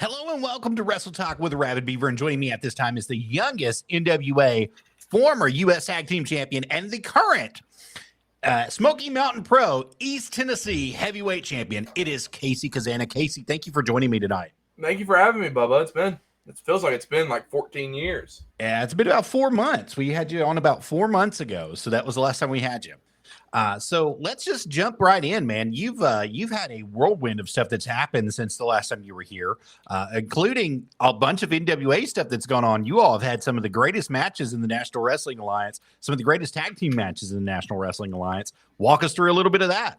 Hello and welcome to Wrestle Talk with Arabbidb3aver, and joining me at this time is the youngest NWA former U.S. Tag Team Champion and the current Smoky Mountain Pro East Tennessee Heavyweight Champion. It is KC Cazana. KC, thank you for joining me tonight. Thank you for having me, Bubba. It feels like it's been like 14 years. Yeah, it's been about 4 months. We had you on about 4 months ago, so that was the last time we had you. So let's just jump right in, man. You've had a whirlwind of stuff that's happened since the last time you were here, including a bunch of NWA stuff that's gone on. You all have had some of the greatest matches in the National Wrestling Alliance, some of the greatest tag team matches in the National Wrestling Alliance. Walk us through a little bit of that.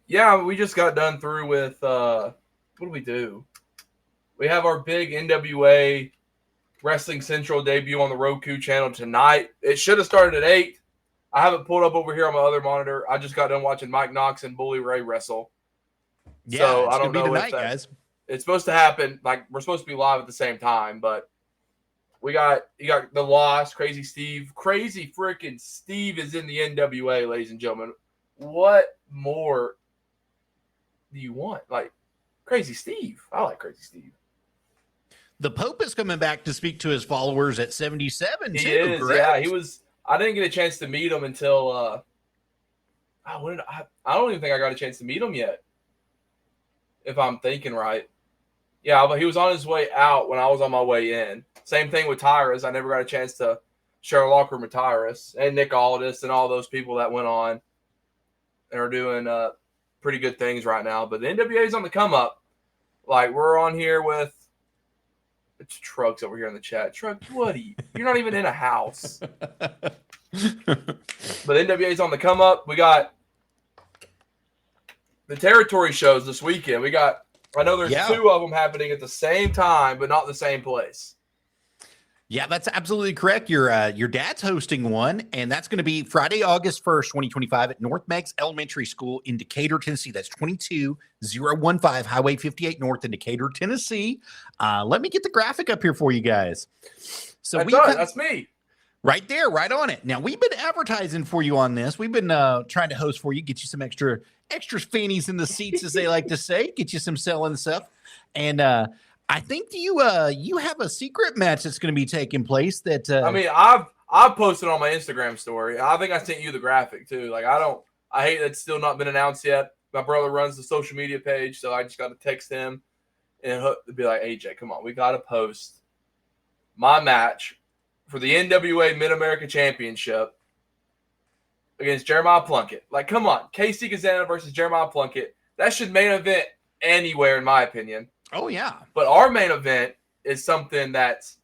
Yeah, we just got done through with what do we do? We have our big NWA Wrestling Central debut on the Roku channel tonight. It should have started at 8. I have it pulled up over here on my other monitor. I just got done watching Mike Knox and Bully Ray wrestle. Yeah, so it's I don't know tonight, if that, guys. It's supposed to happen. Like, we're supposed to be live at the same time, but you got the loss. Crazy freaking Steve is in the NWA, ladies and gentlemen. What more do you want? Like, Crazy Steve. I like Crazy Steve. The Pope is coming back to speak to his followers at 77. He too, is, correct? yeah. He was. I didn't get a chance to meet him until I don't even think I got a chance to meet him yet, if I'm thinking right. Yeah, but he was on his way out when I was on my way in. Same thing with Tyrus. I never got a chance to share a locker room with Tyrus and Nick Aldis and all those people that went on and are doing pretty good things right now. But the NWA is on the come up. Like, we're on here with it's Trucks over here in the chat. Truck, what are you? You're not even in a house. But NWA's on the come up. We got the territory shows this weekend. I know there's 2 of them happening at the same time, but not the same place. Yeah, that's absolutely correct. Your dad's hosting one, and that's going to be Friday, August 1st, 2025 at North Meigs Elementary School in Decatur, Tennessee. That's 22015 Highway 58 North in Decatur, Tennessee. Let me get the graphic up here for you guys. So That's me. Right there, right on it. Now, we've been advertising for you on this. We've been trying to host for you, get you some extra fannies in the seats, as they like to say, get you some selling stuff. And I think you have a secret match that's going to be taking place. That I mean, I've posted on my Instagram story. I think I sent you the graphic too. Like, I hate that it's still not been announced yet. My brother runs the social media page, so I just got to text him and be like, AJ, come on, we got to post my match for the NWA Mid-America Championship against Jeremiah Plunkett. Like, come on, KC Cazana versus Jeremiah Plunkett. That should main event anywhere, in my opinion. Oh, yeah. But our main event is something that's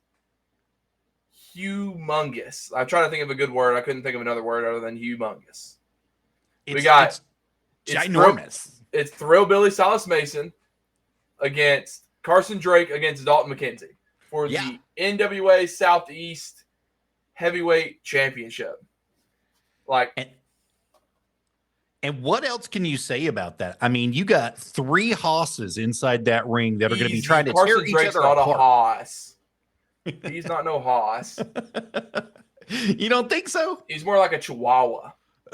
humongous. I'm trying to think of a good word. I couldn't think of another word other than humongous. It's ginormous. It's Thrillbilly Silas Mason against Carson Drake against Dalton McKenzie for the NWA Southeast Heavyweight Championship. Like, and what else can you say about that? I mean, you got 3 hosses inside that ring that are going to be trying to tear each other apart. Not a hoss. He's not no hoss. You don't think so? He's more like a chihuahua.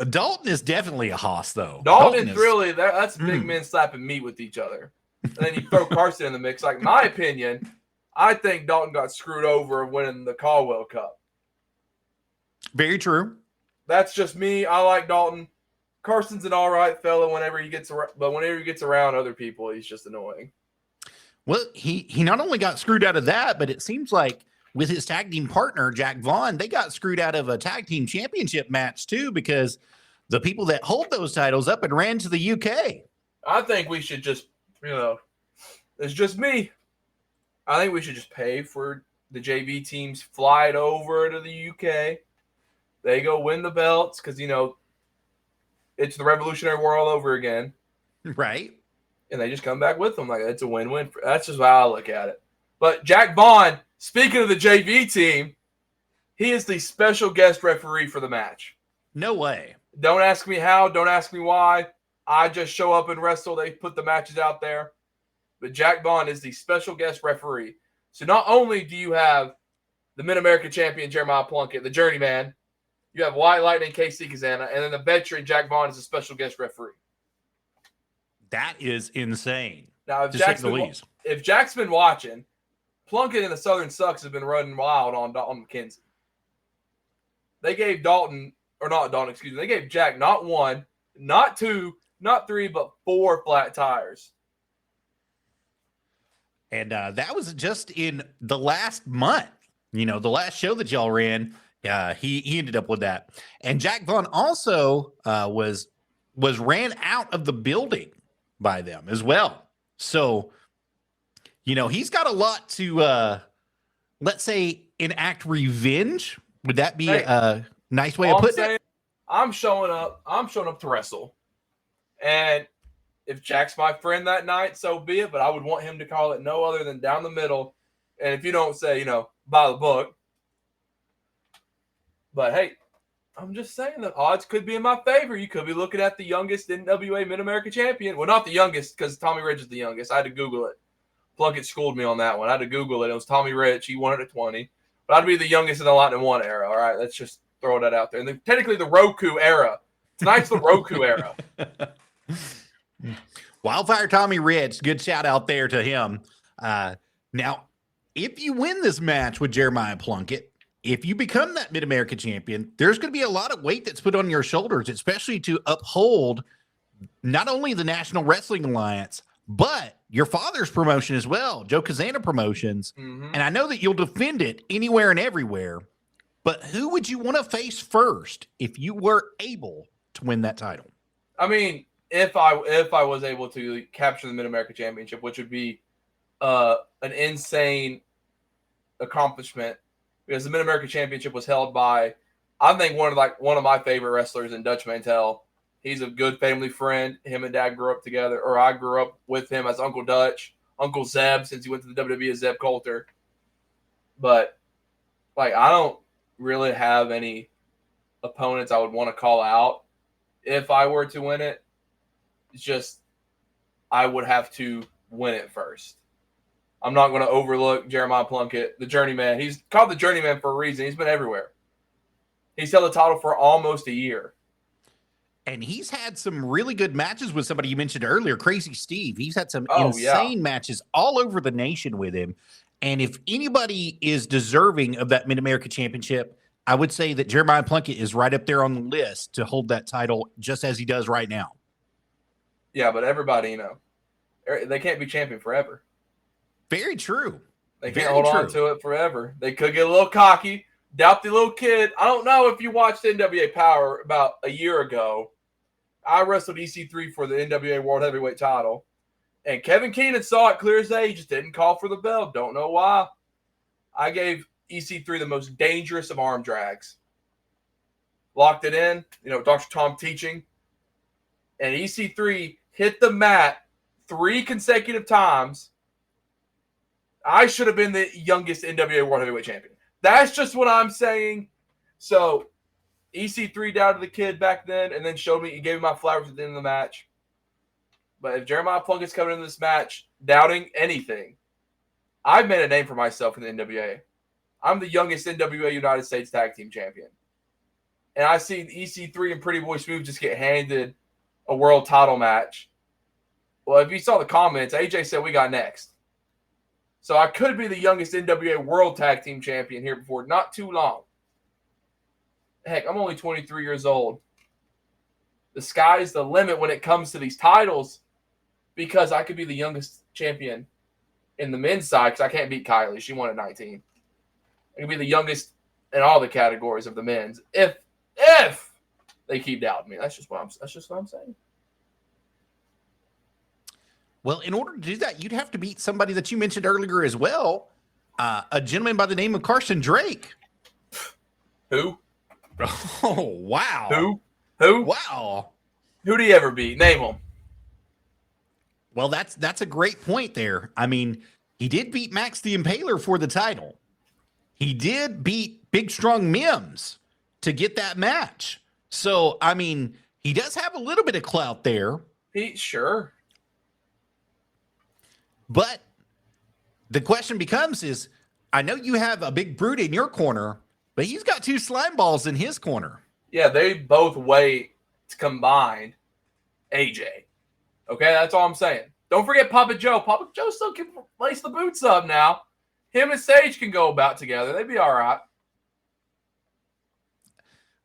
Dalton is definitely a hoss, though. Dalton is really that's big men slapping meat with each other. And then you throw Carson in the mix. Like, my opinion, I think Dalton got screwed over winning the Caldwell Cup. Very true. That's just me. I like Dalton. Carson's an all right fella whenever he gets around, but whenever he gets around other people, he's just annoying. Well, he not only got screwed out of that, but it seems like with his tag team partner, Jack Vaughn, they got screwed out of a tag team championship match too, because the people that hold those titles up and ran to the UK. I think we should just, it's just me. I think we should just pay for the JV teams, fly it over to the UK. They go win the belts because, it's the Revolutionary War all over again. Right. And they just come back with them. Like, it's a win-win. That's just how I look at it. But Jack Vaughn, speaking of the JV team, he is the special guest referee for the match. No way. Don't ask me how. Don't ask me why. I just show up and wrestle. They put the matches out there. But Jack Vaughn is the special guest referee. So not only do you have the Mid-America champion, Jeremiah Plunkett, the journeyman, you have White Lightning, KC Cazana, and then the veteran, Jack Vaughn, is a special guest referee. That is insane. Now, to if Jack's been watching, Plunkett and the Southern Sucks have been running wild on Dalton McKenzie. They gave they gave Jack not 1, not 2, not 3, but 4 flat tires. And that was just in the last month. The last show that y'all ran, he ended up with that. And Jack Vaughn also was ran out of the building by them as well. So, he's got a lot to, let's say, enact revenge. Would that be a nice way of putting it? I'm showing up to wrestle. And if Jack's my friend that night, so be it. But I would want him to call it no other than down the middle. And if you don't say, by the book. But hey, I'm just saying the odds could be in my favor. You could be looking at the youngest NWA Mid-America champion. Well, not the youngest, because Tommy Rich is the youngest. I had to Google it. Plunkett schooled me on that one. I had to Google it. It was Tommy Rich. He won it at 20. But I'd be the youngest in the Lightning 1 era. All right, let's just throw that out there. And technically the Roku era. Tonight's the Roku era. Wildfire Tommy Rich, good shout out there to him. Now, if you win this match with Jeremiah Plunkett, if you become that Mid-America champion, there's going to be a lot of weight that's put on your shoulders, especially to uphold not only the National Wrestling Alliance, but your father's promotion as well, Joe Cazana Promotions. Mm-hmm. And I know that you'll defend it anywhere and everywhere, but who would you want to face first if you were able to win that title? I mean, if I was able to capture the Mid-America Championship, which would be an insane accomplishment, because the Mid-America Championship was held by, I think, one of my favorite wrestlers in Dutch Mantel. He's a good family friend. Him and Dad grew up together, or I grew up with him as Uncle Dutch, Uncle Zeb, since he went to the WWE as Zeb Coulter. But I don't really have any opponents I would want to call out if I were to win it. It's just I would have to win it first. I'm not going to overlook Jeremiah Plunkett, the journeyman. He's called the journeyman for a reason. He's been everywhere. He's held the title for almost a year. And he's had some really good matches with somebody you mentioned earlier, Crazy Steve. He's had some insane matches all over the nation with him. And if anybody is deserving of that Mid-America Championship, I would say that Jeremiah Plunkett is right up there on the list to hold that title just as he does right now. Yeah, but everybody, they can't be champion forever. Very true. They can't hold on to it forever. They could get a little cocky, doubt the little kid. I don't know if you watched NWA Power about a year ago. I wrestled EC3 for the NWA World Heavyweight title. And Kevin Keenan saw it clear as day. He just didn't call for the bell. Don't know why. I gave EC3 the most dangerous of arm drags. Locked it in. Dr. Tom teaching. And EC3 hit the mat 3 consecutive times. I should have been the youngest NWA World Heavyweight Champion. That's just what I'm saying. So, EC3 doubted the kid back then and then showed me, he gave me my flowers at the end of the match. But if Jeremiah Plunkett's coming into this match doubting anything, I've made a name for myself in the NWA. I'm the youngest NWA United States Tag Team Champion. And I see EC3 and Pretty Boy Smooth just get handed a world title match. Well, if you saw the comments, AJ said we got next. So I could be the youngest NWA World Tag Team Champion here before not too long. Heck, I'm only 23 years old. The sky's the limit when it comes to these titles because I could be the youngest champion in the men's side because I can't beat Kylie. She won at 19. I could be the youngest in all the categories of the men's if they keep doubting me. That's just what I'm saying. Well, in order to do that, you'd have to beat somebody that you mentioned earlier as well, a gentleman by the name of Carson Drake. Who? Oh, wow. Who? Wow. Who'd he ever beat? Name him. Well, that's a great point there. I mean, he did beat Max the Impaler for the title. He did beat Big Strong Mims to get that match. So, I mean, he does have a little bit of clout there. Sure. But the question becomes is, I know you have a big brute in your corner, but he's got 2 slime balls in his corner. Yeah, they both weigh combined AJ. Okay, that's all I'm saying. Don't forget Papa Joe. Papa Joe still can lace the boots up now. Him and Sage can go about together. They'd be all right.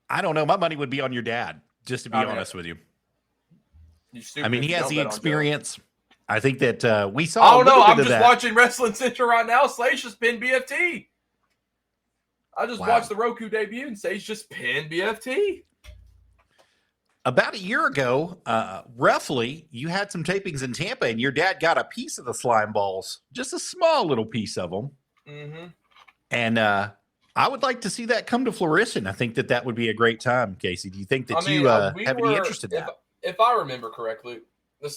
I don't know. My money would be on your dad, just to be honest with you. I mean, he has the experience. I think that we saw. I don't know. I'm just watching Wrestling Central right now. Sage just pinned BFT. I just watched the Roku debut, and Sage just pinned BFT. About a year ago, roughly, you had some tapings in Tampa, and your dad got a piece of the slime balls, just a small little piece of them. Mm-hmm. And I would like to see that come to fruition. I think that would be a great time, Casey. Do you think that you have any interest in that? If I remember correctly,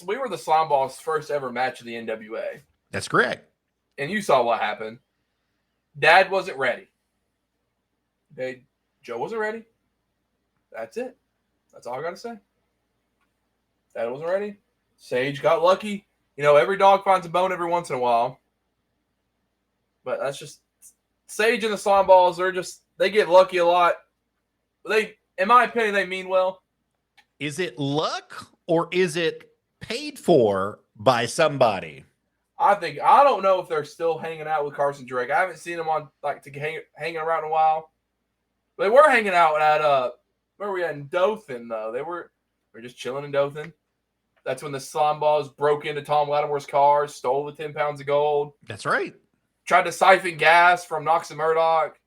we were the slime balls' first ever match of the NWA. That's correct. And you saw what happened. Dad wasn't ready. Joe wasn't ready. That's it. That's all I got to say. Dad wasn't ready. Sage got lucky. Every dog finds a bone every once in a while. But that's just Sage and the slime balls. They get lucky a lot. In my opinion, they mean well. Is it luck or is it paid for by somebody? I don't know if they're still hanging out with Carson Drake. I haven't seen them on hanging around in a while. They were hanging out at where were we at in Dothan though? They were just chilling in Dothan. That's when the slime balls broke into Tom Lattimore's car, stole the 10 pounds of gold. That's right. Tried to siphon gas from Knox and Murdoch.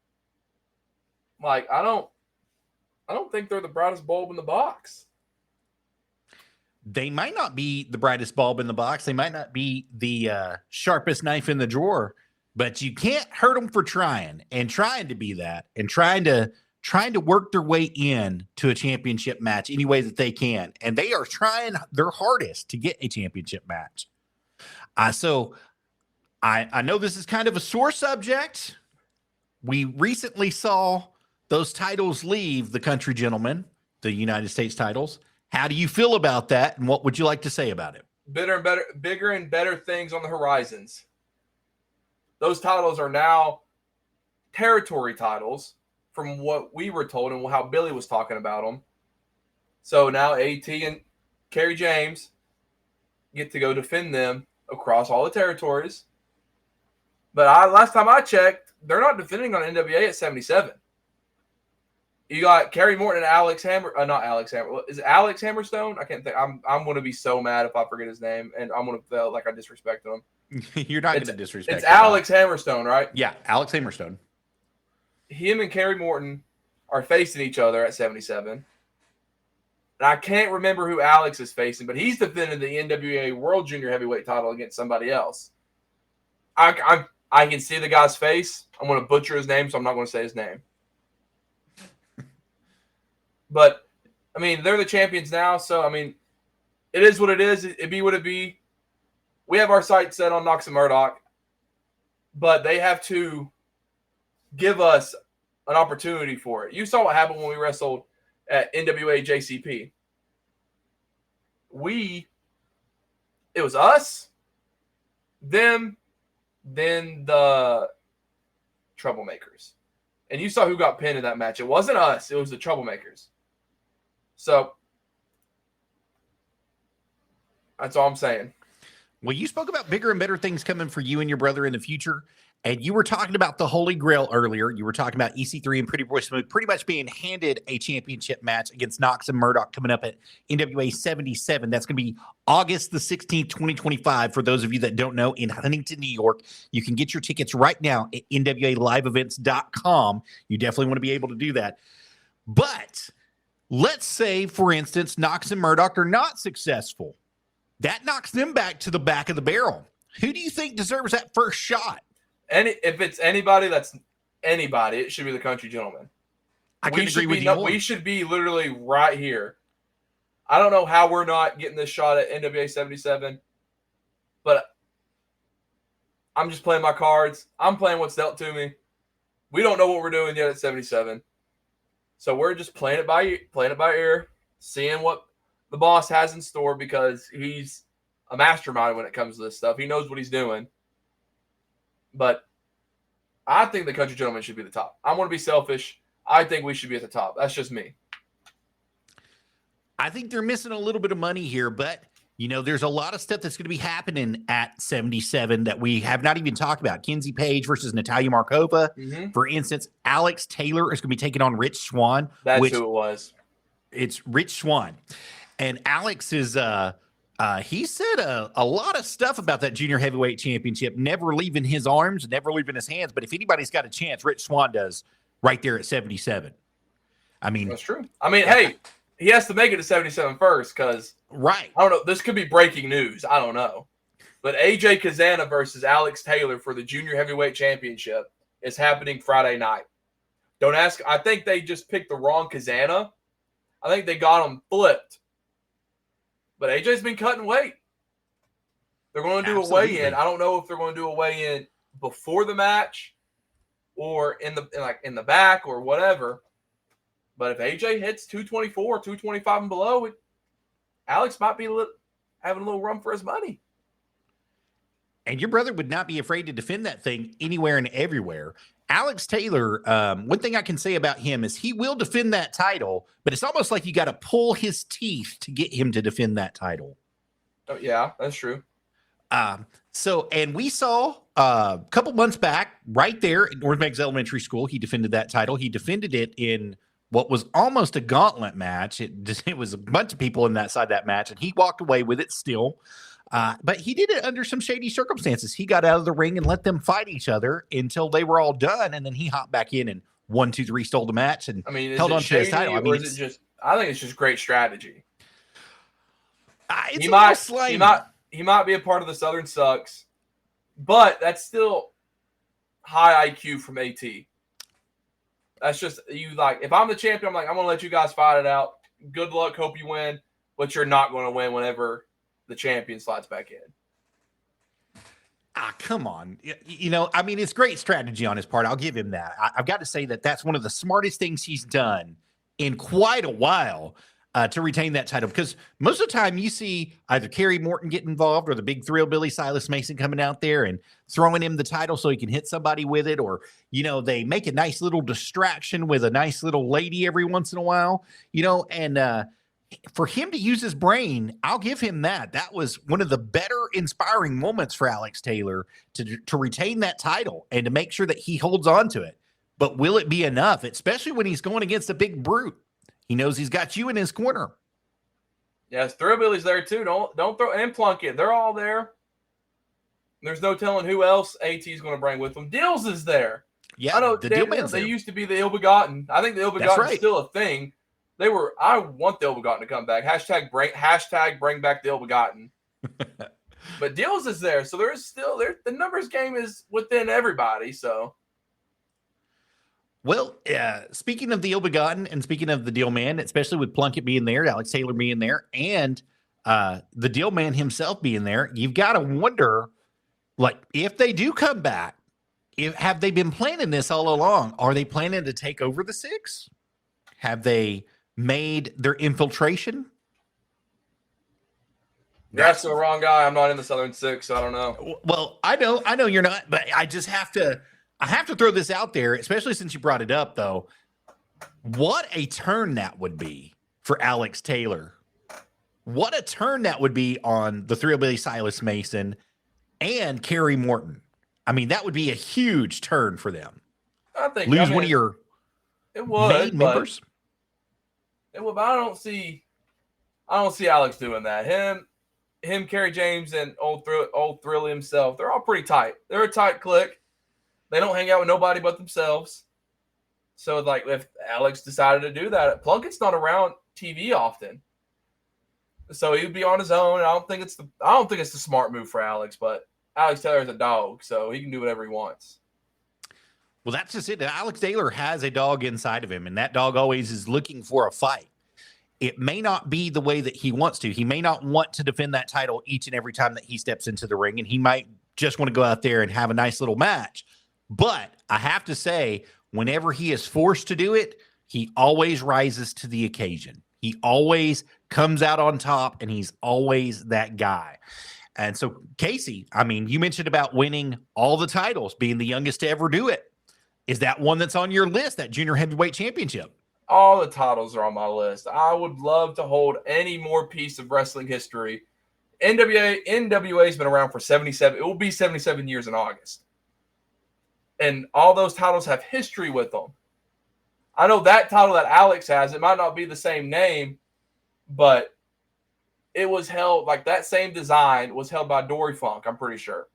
I don't think they're the brightest bulb in the box. They might not be the brightest bulb in the box. They might not be the sharpest knife in the drawer, but you can't hurt them for trying to be that and trying to work their way in to a championship match any way that they can. And they are trying their hardest to get a championship match. So I know this is kind of a sore subject. We recently saw those titles leave the country gentlemen, the United States titles. How do you feel about that, and what would you like to say about it? Bigger and better things on the horizons. Those titles are now territory titles from what we were told and how Billy was talking about them. So now AT and Kerry James get to go defend them across all the territories. But last time I checked, they're not defending on NWA at 77. You got Kerry Morton and Alex Hammer. Not Alex Hammer. Is it Alex Hammerstone? I can't think. I'm going to be so mad if I forget his name, and I'm going to feel like I disrespected him. You're not going to disrespect. It's Alex Hammerstone, right? Yeah, Alex Hammerstone. Him and Kerry Morton are facing each other at 77. And I can't remember who Alex is facing, but he's defending the NWA World Junior Heavyweight title against somebody else. I can see the guy's face. I'm going to butcher his name, so I'm not going to say his name. But, I mean, they're the champions now, so, I mean, it is what it is. It be what it be. We have our sights set on Knox and Murdoch, but they have to give us an opportunity for it. You saw what happened when we wrestled at NWA JCP. It was us, them, then the Troublemakers. And you saw who got pinned in that match. It wasn't us. It was the Troublemakers. So that's all I'm saying. Well, you spoke about bigger and better things coming for you and your brother in the future. And you were talking about the Holy Grail earlier. You were talking about EC3 and Pretty Boy Smooth pretty much being handed a championship match against Knox and Murdoch coming up at NWA 77. That's going to be August the 16th, 2025. For those of you that don't know, in Huntington, New York, you can get your tickets right now at NWALiveEvents.com. You definitely want to be able to do that. But let's say, for instance, Knox and Murdoch are not successful. That knocks them back to the back of the barrel. Who do you think deserves that first shot? If it's anybody, that's anybody. It should be the country gentleman. I can agree with you. We should be literally right here. I don't know how we're not getting this shot at NWA 77, but I'm just playing my cards. I'm playing what's dealt to me. We don't know what we're doing yet at 77, so we're just playing it by ear, seeing what the boss has in store because he's a mastermind when it comes to this stuff. He knows what he's doing. But I think the country gentleman should be the top. I'm going to be selfish. I think we should be at the top. That's just me. I think they're missing a little bit of money here, but There's a lot of stuff that's going to be happening at 77 that we have not even talked about. Kenzie Page versus Natalia Markova. Mm-hmm. For instance, Alex Taylor is going to be taking on Rich Swann. That's who it was. It's Rich Swann. And Alex is, he said a lot of stuff about that junior heavyweight championship, never leaving his arms, never leaving his hands. But if anybody's got a chance, Rich Swann does right there at 77. I mean, that's true. I mean, hey, he has to make it to 77 first because, right. I don't know. This could be breaking news. I don't know. But AJ Cazana versus Alex Taylor for the junior heavyweight championship is happening Friday night. Don't ask. I think they just picked the wrong Cazana. I think they got him flipped. But AJ's been cutting weight. They're going to do a weigh-in. I don't know if they're going to do a weigh-in before the match or in the back or whatever. But if AJ hits 224, 225 and below, Alex might be having a little run for his money. And your brother would not be afraid to defend that thing anywhere and everywhere. Alex Taylor, one thing I can say about him is he will defend that title, but it's almost like you got to pull his teeth to get him to defend that title. Oh, yeah, that's true. And we saw a couple months back right there at North Meigs Elementary School, he defended that title. He defended it in what was almost a gauntlet match. It was a bunch of people in that side of that match, and he walked away with it still. But he did it under some shady circumstances. He got out of the ring and let them fight each other until they were all done, and then he hopped back in and 1, 2, 3 stole the match and held on to his title. I mean, is it just? I think it's just great strategy. He might be a part of the Southern Sucks, but that's still high IQ from AT. That's just you. Like, if I'm the champion, I'm like, I'm going to let you guys fight it out. Good luck. Hope you win, but you're not going to win whenever the champion slides back in. Come on. I mean, it's great strategy on his part. I'll give him that. I've got to say that that's one of the smartest things he's done in quite a while to retain that title, because most of the time you see either Kerry Morton get involved or the big thrill Billy Silas Mason coming out there and throwing him the title so he can hit somebody with it, or they make a nice little distraction with a nice little lady every once in a while, and for him to use his brain, I'll give him that. That was one of the better inspiring moments for Alex Taylor to retain that title and to make sure that he holds on to it. But will it be enough, especially when he's going against a big brute? He knows he's got you in his corner. Yes, Thrillbilly's there too. Don't throw and Plunkett. They're all there. There's no telling who else AT is going to bring with them. Dills is there. Yeah, I know. They used to be the Ill-Begotten. I think the Ill-Begotten is still a thing. I want the Ill-Begotten to come back. Hashtag bring back the Ill-Begotten. But Dills is there, so there's still there. The numbers game is within everybody. So. Well, speaking of the Ill-Begotten and speaking of the Deal Man, especially with Plunkett being there, Alex Taylor being there, and the Deal Man himself being there, you've got to wonder, like, if they do come back, have they been planning this all along? Are they planning to take over the Six? Have they made their infiltration? That's the wrong guy. I'm not in the Southern Six, so I don't know. Well, I know you're not, but I just have to. I have to throw this out there, especially since you brought it up, though. What a turn that would be for Alex Taylor. What a turn that would be on the Thrillbilly Silas Mason and Kerry Morton. I mean, that would be a huge turn for them. I think one of your main members. It would, but I don't see Alex doing that. Him, Kerry James, and old Thrilly himself. They're all pretty tight. They're a tight clique. They don't hang out with nobody but themselves. So, like, if Alex decided to do that, Plunkett's not around TV often, so he would be on his own. I don't think it's the smart move for Alex, but Alex Taylor's a dog, so he can do whatever he wants. Well, that's just it. Alex Taylor has a dog inside of him, and that dog always is looking for a fight. It may not be the way that he wants to. He may not want to defend that title each and every time that he steps into the ring, and he might just want to go out there and have a nice little match. But I have to say, whenever he is forced to do it, he always rises to the occasion. He always comes out on top, and he's always that guy. And so, Casey, I mean, you mentioned about winning all the titles, being the youngest to ever do it. Is that one that's on your list, that junior heavyweight championship? All the titles are on my list. I would love to hold any more piece of wrestling history NWA's been around for 77. It will be 77 years in August. And all those titles have history with them. I know that title that Alex has, it might not be the same name, but it was held, like that same design was held by Dory Funk, I'm pretty sure.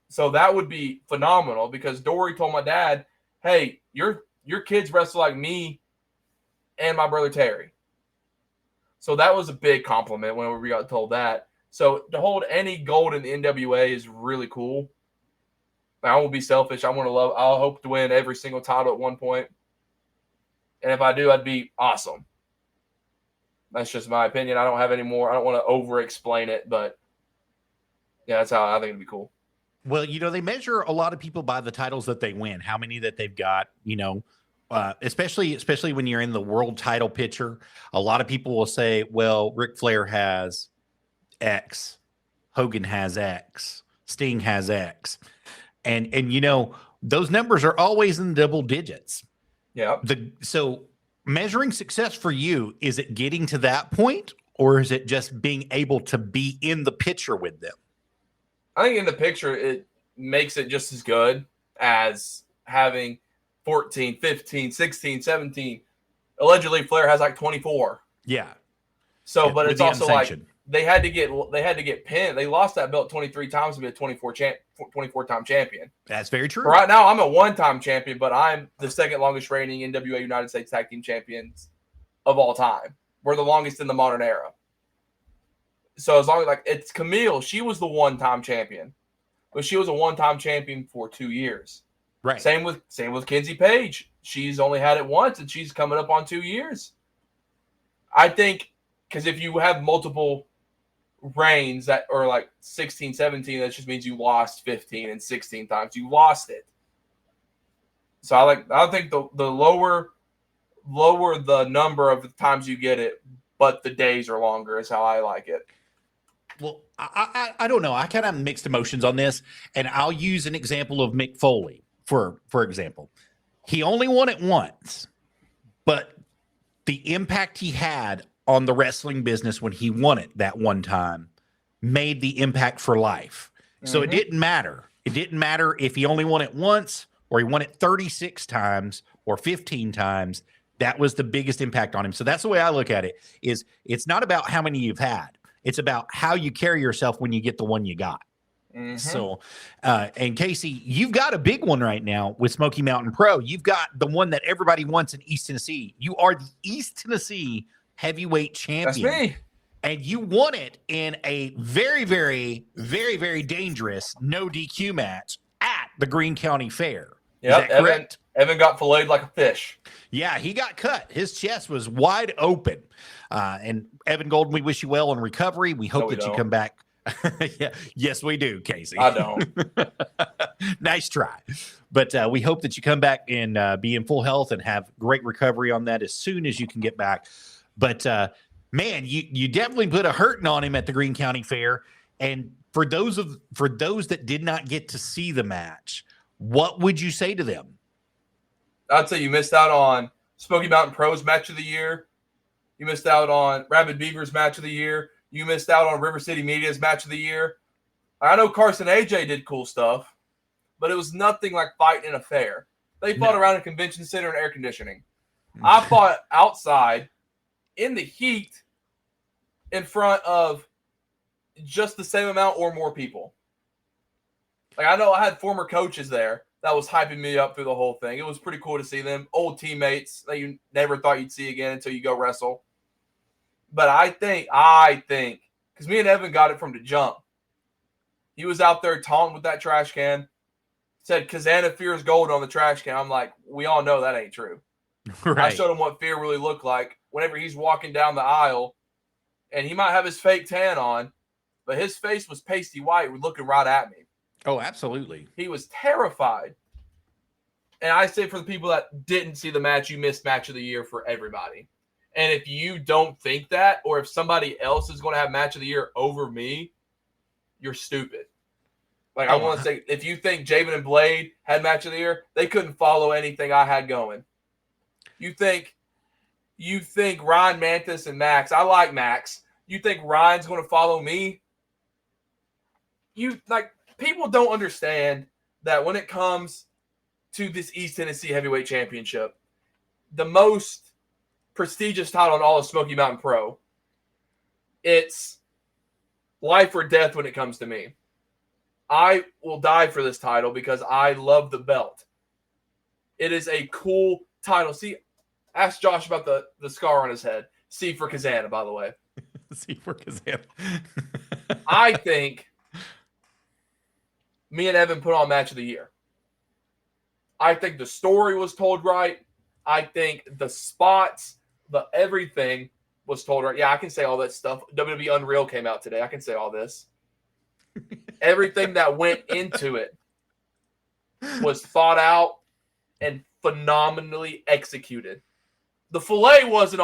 So that would be phenomenal because Dory told my dad, hey, your kids wrestle like me and my brother Terry. So that was a big compliment when we got told that. So to hold any gold in the NWA is really cool. I won't be selfish. I'll hope to win every single title at one point. And if I do, I'd be awesome. That's just my opinion. I don't have any more. I don't want to over-explain it, but yeah, that's how I think it'd be cool. Well, they measure a lot of people by the titles that they win, how many that they've got, especially when you're in the world title picture. A lot of people will say, well, Ric Flair has X, Hogan has X, Sting has X. And those numbers are always in the double digits. Yeah. So measuring success for you, is it getting to that point, or is it just being able to be in the picture with them? I think in the picture, it makes it just as good as having 14, 15, 16, 17. Allegedly, Flair has like 24. Yeah. So, but it's also like they had to get pinned. They lost that belt 23 times to be a 24-time champion. That's very true. Right now, I'm a one-time champion, but I'm the second longest reigning NWA United States Tag Team Champions of all time. We're the longest in the modern era. So as long as it's Camille, she was the one-time champion, but she was a one-time champion for 2 years. Right. Same with Kenzie Page. She's only had it once, and she's coming up on 2 years. I think because if you have multiple reigns that are like 16, 17, that just means you lost 15 and 16 times. You lost it. So I think the lower the number of the times you get it, but the days are longer is how I like it. Well, I don't know. I kind of have mixed emotions on this, and I'll use an example of Mick Foley, for example. He only won it once, but the impact he had on the wrestling business when he won it that one time made the impact for life. So it didn't matter. It didn't matter if he only won it once or he won it 36 times or 15 times. That was the biggest impact on him. So that's the way I look at it, is it's not about how many you've had. It's about how you carry yourself when you get the one you got. So, and Casey, you've got a big one right now with Smoky Mountain Pro. You've got the one that everybody wants in East Tennessee. You are the East Tennessee heavyweight champion. That's me. And you won it in a very, very, very, very dangerous no DQ match at the Greene County Fair. Yeah, Is that correct? Evan got filleted like a fish. Yeah, he got cut. His chest was wide open. And Evan Golden, we wish you well in recovery. We hope that you come back. Yeah, yes, we do, Casey. I don't. Nice try. But we hope that you come back and be in full health and have great recovery on that as soon as you can get back. But man, you definitely put a hurting on him at the Greene County Fair. And for those that did not get to see the match, what would you say to them? I'd say you missed out on Smoky Mountain Pro's match of the year. You missed out on Arabbidb3aver's match of the year. You missed out on River City Media's match of the year. I know Carson AJ did cool stuff, but it was nothing like fighting in a fair. They fought around a convention center and air conditioning. I fought outside in the heat in front of just the same amount or more people. Like, I know I had former coaches there that was hyping me up through the whole thing. It was pretty cool to see them, old teammates that you never thought you'd see again until you go wrestle. But I think, because me and Evan got it from the jump. He was out there taunting with that trash can, said Cazana fears gold on the trash can. I'm like, we all know that ain't true. Right. I showed him what fear really looked like whenever he's walking down the aisle, and he might have his fake tan on, but his face was pasty white looking right at me. Oh, absolutely. He was terrified. And I say for the people that didn't see the match, you missed match of the year for everybody. And if you don't think that, or if somebody else is going to have match of the year over me, you're stupid. Like, I want to say, if you think Javen and Blade had match of the year, they couldn't follow anything I had going. You think Ryan Mantis and Max, I like Max. You think Ryan's going to follow me? People don't understand that when it comes to this East Tennessee Heavyweight Championship, the most prestigious title in all of Smoky Mountain Pro, it's life or death when it comes to me. I will die for this title because I love the belt. It is a cool title. See, ask Josh about the scar on his head. C for Cazana, by the way. C for Cazana. I think me and Evan put on match of the year. I think the story was told right. I think the spots, the everything was told right. Yeah, I can say all that stuff. WWE Unreal came out today. I can say all this. Everything that went into it was thought out and phenomenally executed. The filet wasn't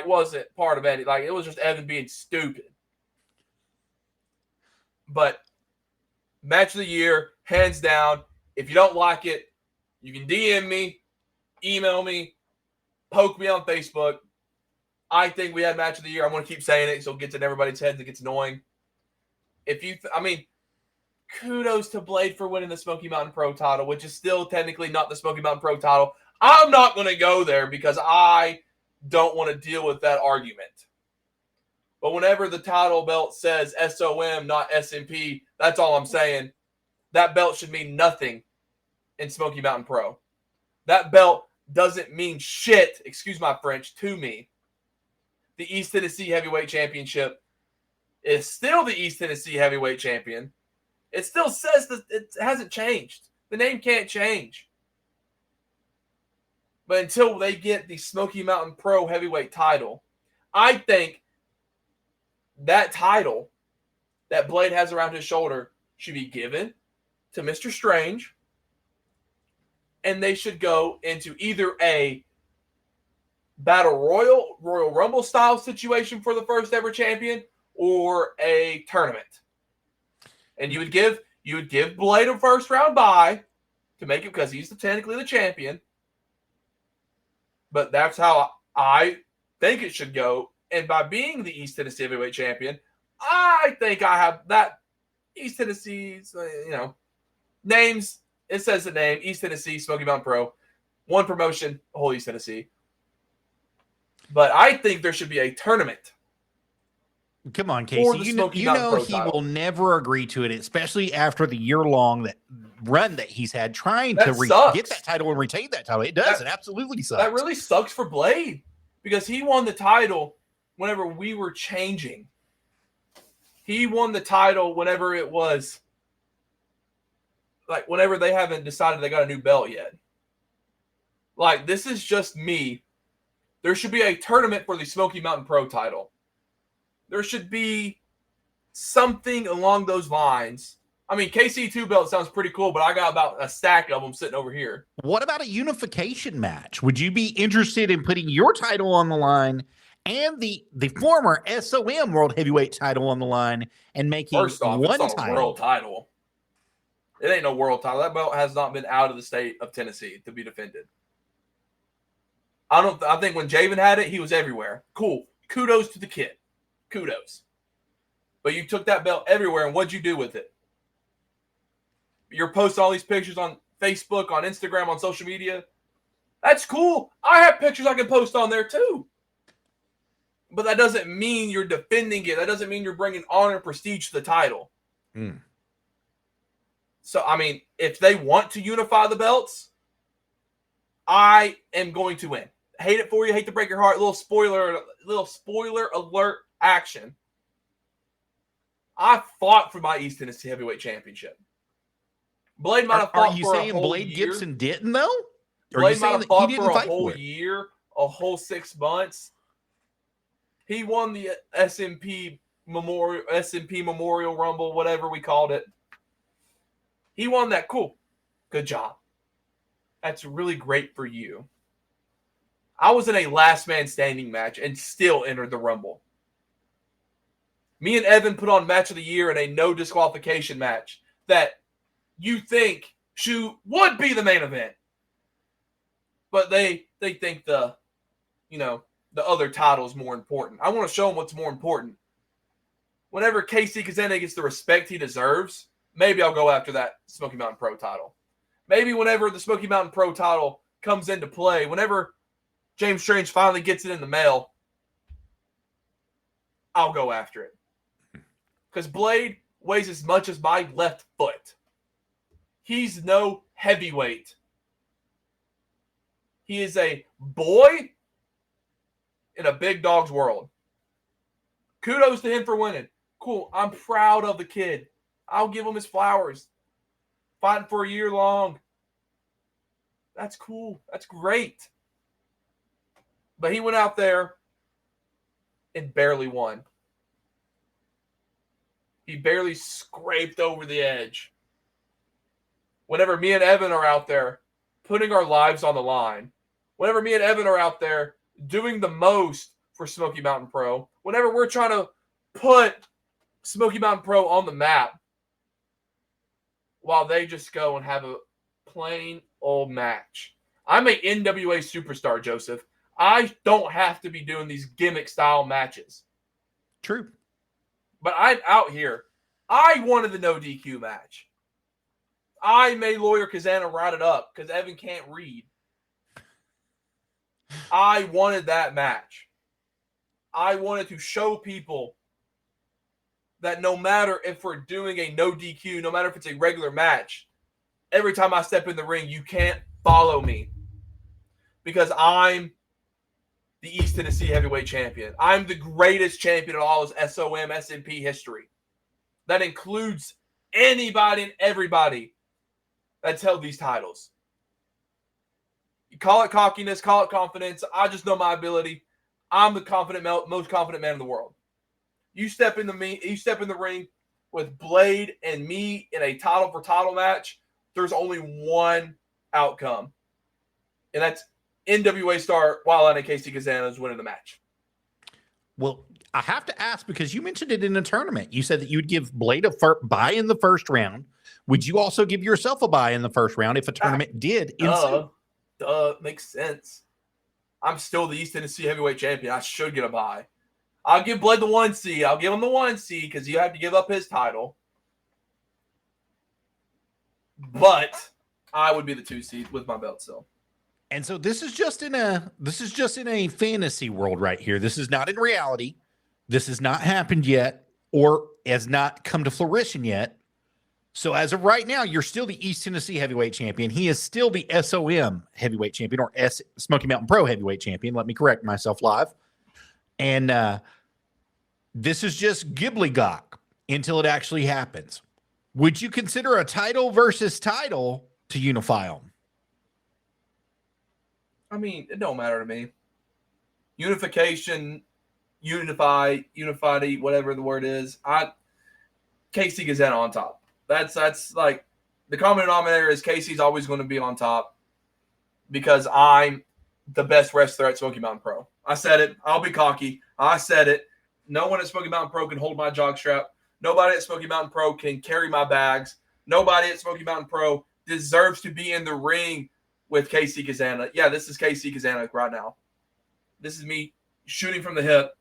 wasn't part of any. It was just Evan being stupid. But match of the year, hands down. If you don't like it, you can DM me, email me, poke me on Facebook. I think we had match of the year. I'm going to keep saying it so it gets in everybody's heads. It gets annoying. Kudos to Blade for winning the Smoky Mountain Pro title, which is still technically not the Smoky Mountain Pro title. I'm not going to go there because I don't want to deal with that argument. But whenever the title belt says SOM, not SMP, that's all I'm saying. That belt should mean nothing in Smoky Mountain Pro. That belt doesn't mean shit, excuse my French, to me. The East Tennessee Heavyweight Championship is still the East Tennessee Heavyweight Champion. It still says that it hasn't changed. The name can't change. But until they get the Smoky Mountain Pro Heavyweight title, I think that title that Blade has around his shoulder should be given to Mr. Strange, and they should go into either a Battle Royal Rumble style situation for the first ever champion, or a tournament. And you would give Blade a first round bye to make it, because he's technically the champion. But that's how I think it should go. And by being the East Tennessee Heavyweight Champion, I think I have that East Tennessee's, names. It says the name, East Tennessee, Smoky Mountain Pro. One promotion, whole East Tennessee. But I think there should be a tournament. Come on, Casey. You know he will never agree to it, especially after the year-long run that he's had trying to get that title and retain that title. It does. It absolutely sucks. That really sucks for Blade, because he won the title whenever we were changing. He won the title whenever it was, whenever they haven't decided they got a new belt yet. This is just me. There should be a tournament for the Smoky Mountain Pro title. There should be something along those lines. KC2 belt sounds pretty cool, but I got about a stack of them sitting over here. What about a unification match? Would you be interested in putting your title on the line and the former SOM World Heavyweight title on the line and making First off, one it's not a world title? It ain't no world title. That belt has not been out of the state of Tennessee to be defended. I think when Javen had it, he was everywhere. Cool. Kudos to the kid. Kudos. But you took that belt everywhere, and what'd you do with it? You're posting all these pictures on Facebook, on Instagram, on social media. That's cool. I have pictures I can post on there too. But that doesn't mean you're defending it. That doesn't mean you're bringing honor and prestige to the title. Mm. So, if they want to unify the belts, I am going to win. Hate it for you. Hate to break your heart. Little spoiler alert action. I fought for my East Tennessee Heavyweight Championship. Blade might have fought for a whole year. Are you saying Blade Gibson didn't, though? Blade might have fought for a whole year, a whole 6 months. He won the SMP Memorial Rumble, whatever we called it. He won that. Cool. Good job. That's really great for you. I was in a last man standing match and still entered the Rumble. Me and Evan put on match of the year in a no disqualification match that you think would be the main event. But they think the other title is more important. I want to show them what's more important. whenever KC Cazana gets the respect he deserves, maybe I'll go after that Smoky Mountain Pro title. Maybe whenever the Smoky Mountain Pro title comes into play, whenever James Strange finally gets it in the mail, I'll go after it. Because Blade weighs as much as my left foot. He's no heavyweight. He is a boy in a big dog's world. Kudos to him for winning. Cool. I'm proud of the kid. I'll give him his flowers. Fighting for a year long. That's cool. That's great. But he went out there and barely won. He barely scraped over the edge. Whenever me and Evan are out there putting our lives on the line, whenever me and Evan are out there doing the most for Smoky Mountain Pro, whenever we're trying to put Smoky Mountain Pro on the map, while they just go and have a plain old match. I'm an NWA superstar, Joseph. I don't have to be doing these gimmick-style matches. True. But I'm out here. I wanted the no DQ match. I made Lawyer Cazana write it up because Evan can't read. I wanted that match. I wanted to show people that no matter if we're doing a no DQ, no matter if it's a regular match, every time I step in the ring, you can't follow me because I'm the East Tennessee Heavyweight Champion. I'm the greatest champion in all of SOM SMP history. That includes anybody and everybody that's held these titles. You call it cockiness, call it confidence. I just know my ability. I'm the most confident man in the world. You step in the ring with Blade and me in a title for title match. There's only one outcome, and that's NWA star Wildline and KC Cazana is winning the match. Well, I have to ask because you mentioned it in a tournament. You said that you'd give Blade a bye in the first round. Would you also give yourself a bye in the first round if a tournament did ensue? Makes sense. I'm still the East Tennessee Heavyweight Champion. I should get a bye. I'll give Blade the 1 seed. I'll give him the 1 seed because you have to give up his title. But I would be the 2 seed with my belt still. And so this is just in a fantasy world right here. This is not in reality. This has not happened yet or has not come to fruition yet. So as of right now, you're still the East Tennessee Heavyweight Champion. He is still the SOM Heavyweight Champion or Smoky Mountain Pro Heavyweight Champion. Let me correct myself live. And this is just gibblygock until it actually happens. Would you consider a title versus title to unify them? I mean, it don't matter to me. Unification, unified, whatever the word is. KC Cazana on top. That's like the common denominator is KC's always going to be on top because I'm the best wrestler at Smoky Mountain Pro. I said it. I'll be cocky. I said it. No one at Smoky Mountain Pro can hold my jockstrap. Nobody at Smoky Mountain Pro can carry my bags. Nobody at Smoky Mountain Pro deserves to be in the ring with KC Cazana. Yeah, this is KC Cazana right now. This is me shooting from the hip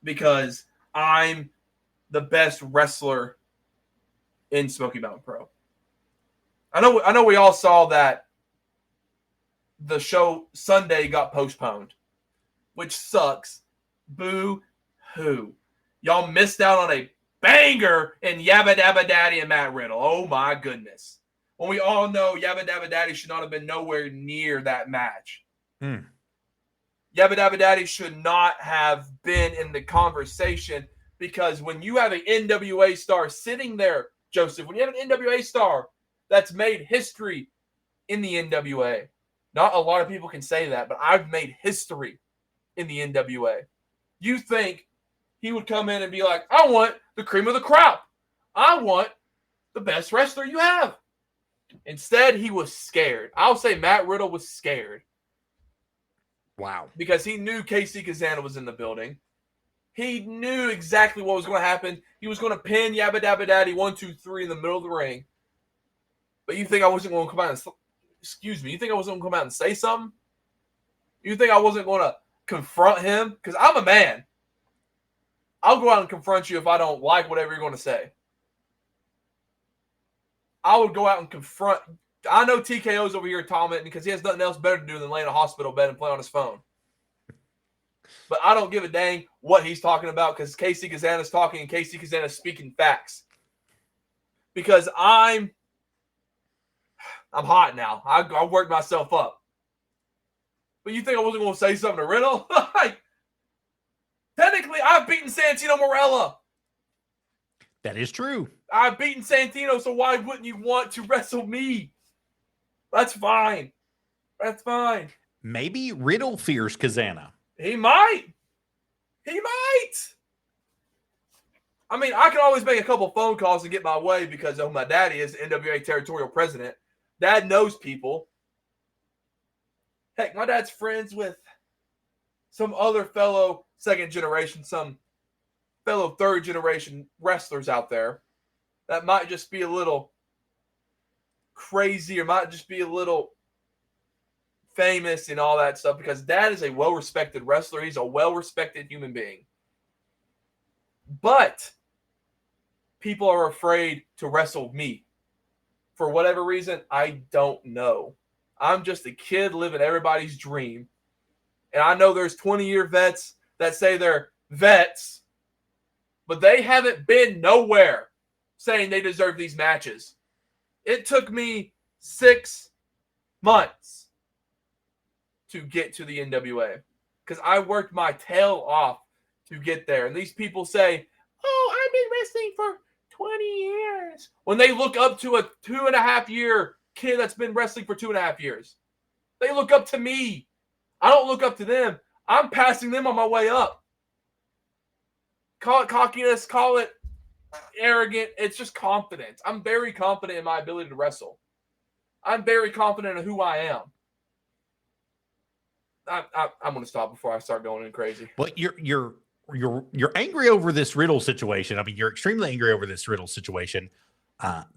because I'm the best wrestler in Smoky Mountain Pro. I know we all saw that the show Sunday got postponed, which sucks. Boo-hoo. Y'all missed out on a banger in Yabba Dabba Daddy and Matt Riddle. Oh, my goodness. When we all know Yabba Dabba Daddy should not have been nowhere near that match. Yabba Dabba Daddy should not have been in the conversation because when you have an NWA star sitting there, Joseph, when you have an NWA star that's made history in the NWA, not a lot of people can say that, but I've made history in the NWA. You think he would come in and be like, I want the cream of the crop. I want the best wrestler you have. Instead, he was scared. I'll say Matt Riddle was scared. Wow. Because he knew KC Cazana was in the building. He knew exactly what was going to happen. He was going to pin Yabba Dabba Daddy 1, 2, 3 in the middle of the ring. But you think I wasn't going to come out and you think I wasn't going to come out and say something? You think I wasn't going to confront him? Because I'm a man. I'll go out and confront you if I don't like whatever you're going to say. I would go out and confront. I know TKO's over here commenting because he has nothing else better to do than lay in a hospital bed and play on his phone. But I don't give a dang what he's talking about because KC Cazana's talking and KC Cazana's speaking facts. Because I'm hot now. I worked myself up. But you think I wasn't going to say something to Riddle? Technically, I've beaten Santino Marella. That is true. I've beaten Santino, so why wouldn't you want to wrestle me? That's fine. That's fine. Maybe Riddle fears Cazana. He might. He might. I mean, I can always make a couple phone calls and get my way because my daddy is NWA territorial president. Dad knows people. Heck, my dad's friends with some other fellow second generation, some fellow third generation wrestlers out there that might just be a little crazy or might just be a little famous and all that stuff because Dad is a well-respected wrestler. He's a well-respected human being. But people are afraid to wrestle me. For whatever reason, I don't know. I'm just a kid living everybody's dream. And I know there's 20-year vets that say they're vets, but they haven't been nowhere saying they deserve these matches. It took me 6 months to get to the NWA because I worked my tail off to get there. And these people say, oh, I've been wrestling for 20 years. When they look up to a 2.5-year kid that's been wrestling for 2.5 years. They look up to me. I don't look up to them. I'm passing them on my way up. Call it cockiness, call it arrogant. It's just confidence. I'm very confident in my ability to wrestle. I'm very confident in who I am. I'm going to stop before I start going in crazy. But you're angry over this Riddle situation. I mean, you're extremely angry over this Riddle situation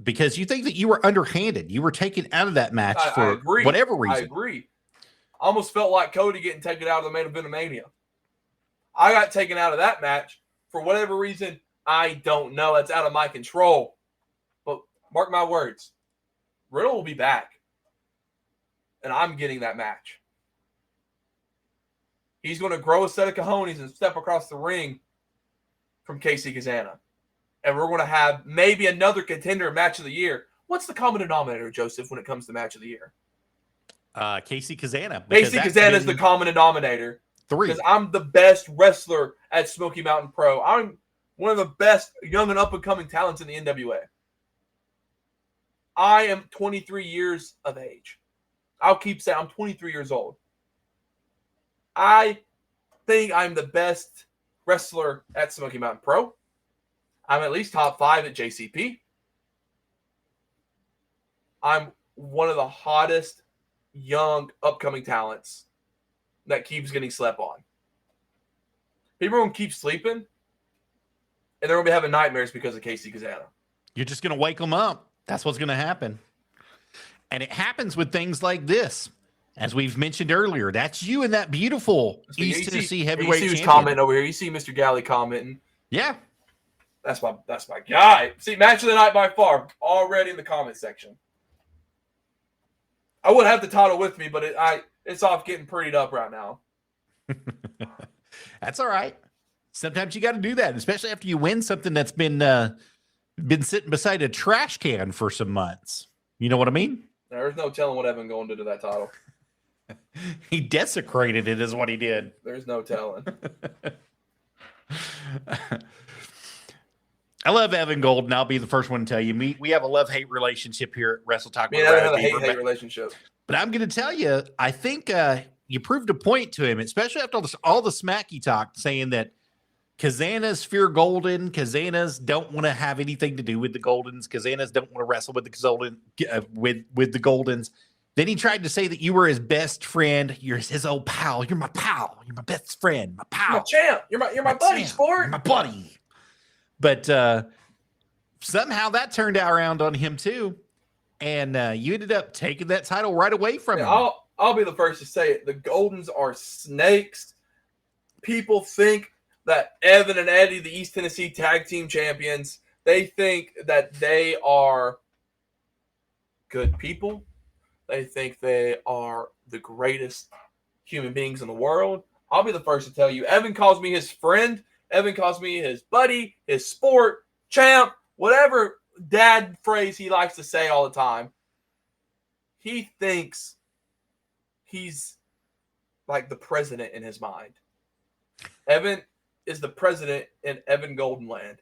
because you think that you were underhanded. You were taken out of that match for whatever reason. I agree. I almost felt like Cody getting taken out of the main event of Mania. I got taken out of that match for whatever reason. I don't know. That's out of my control. But mark my words, Riddle will be back, and I'm getting that match. He's going to grow a set of cojones and step across the ring from KC Cazana. And we're going to have maybe another contender match of the year. What's the common denominator, Joseph, when it comes to match of the year? KC Cazana. KC Cazana is the common denominator. 3. Because I'm the best wrestler at Smoky Mountain Pro. I'm one of the best young and up-and-coming talents in the NWA. I am 23 years of age. I'll keep saying I'm 23 years old. I think I'm the best wrestler at Smoky Mountain Pro. I'm at least top 5 at JCP. I'm one of the hottest young upcoming talents that keeps getting slept on. People are going to keep sleeping, and they're going to be having nightmares because of KC Cazana. You're just going to wake them up. That's what's going to happen. And it happens with things like this. As we've mentioned earlier, that's you and that beautiful East Tennessee heavyweight champion. You see who's commenting over here. You see Mr. Galley commenting. Yeah. That's my guy. See, match of the night by far, already in the comment section. I would have the title with me, but it's off getting prettied up right now. That's all right. Sometimes you got to do that, especially after you win something that's been sitting beside a trash can for some months. You know what I mean? There's no telling what Evan going to do to that title. He desecrated it is what he did. There's no telling. I love Evan Golden. I'll be the first one to tell you. We have a love-hate relationship here at Wrestle Talk. I have a hate relationship. But I'm going to tell you, I think you proved a point to him, especially after all the smack he talked, saying that Cazana's fear Golden. Cazana's don't want to have anything to do with the Goldens. Cazana's don't want to wrestle with the Goldens. Then he tried to say that you were his best friend. You're his old pal. You're my pal. You're my best friend. My pal. My champ. You're my buddy, sport. You're my buddy. But somehow that turned out around on him too, and you ended up taking that title right away from him. I'll be the first to say it. The Goldens are snakes. People think that Evan and Eddie, the East Tennessee Tag Team Champions, they think that they are good people. They think they are the greatest human beings in the world. I'll be the first to tell you, Evan calls me his friend. Evan calls me his buddy, his sport, champ, whatever dad phrase he likes to say all the time. He thinks he's like the president in his mind. Evan is the president in Evan Goldenland.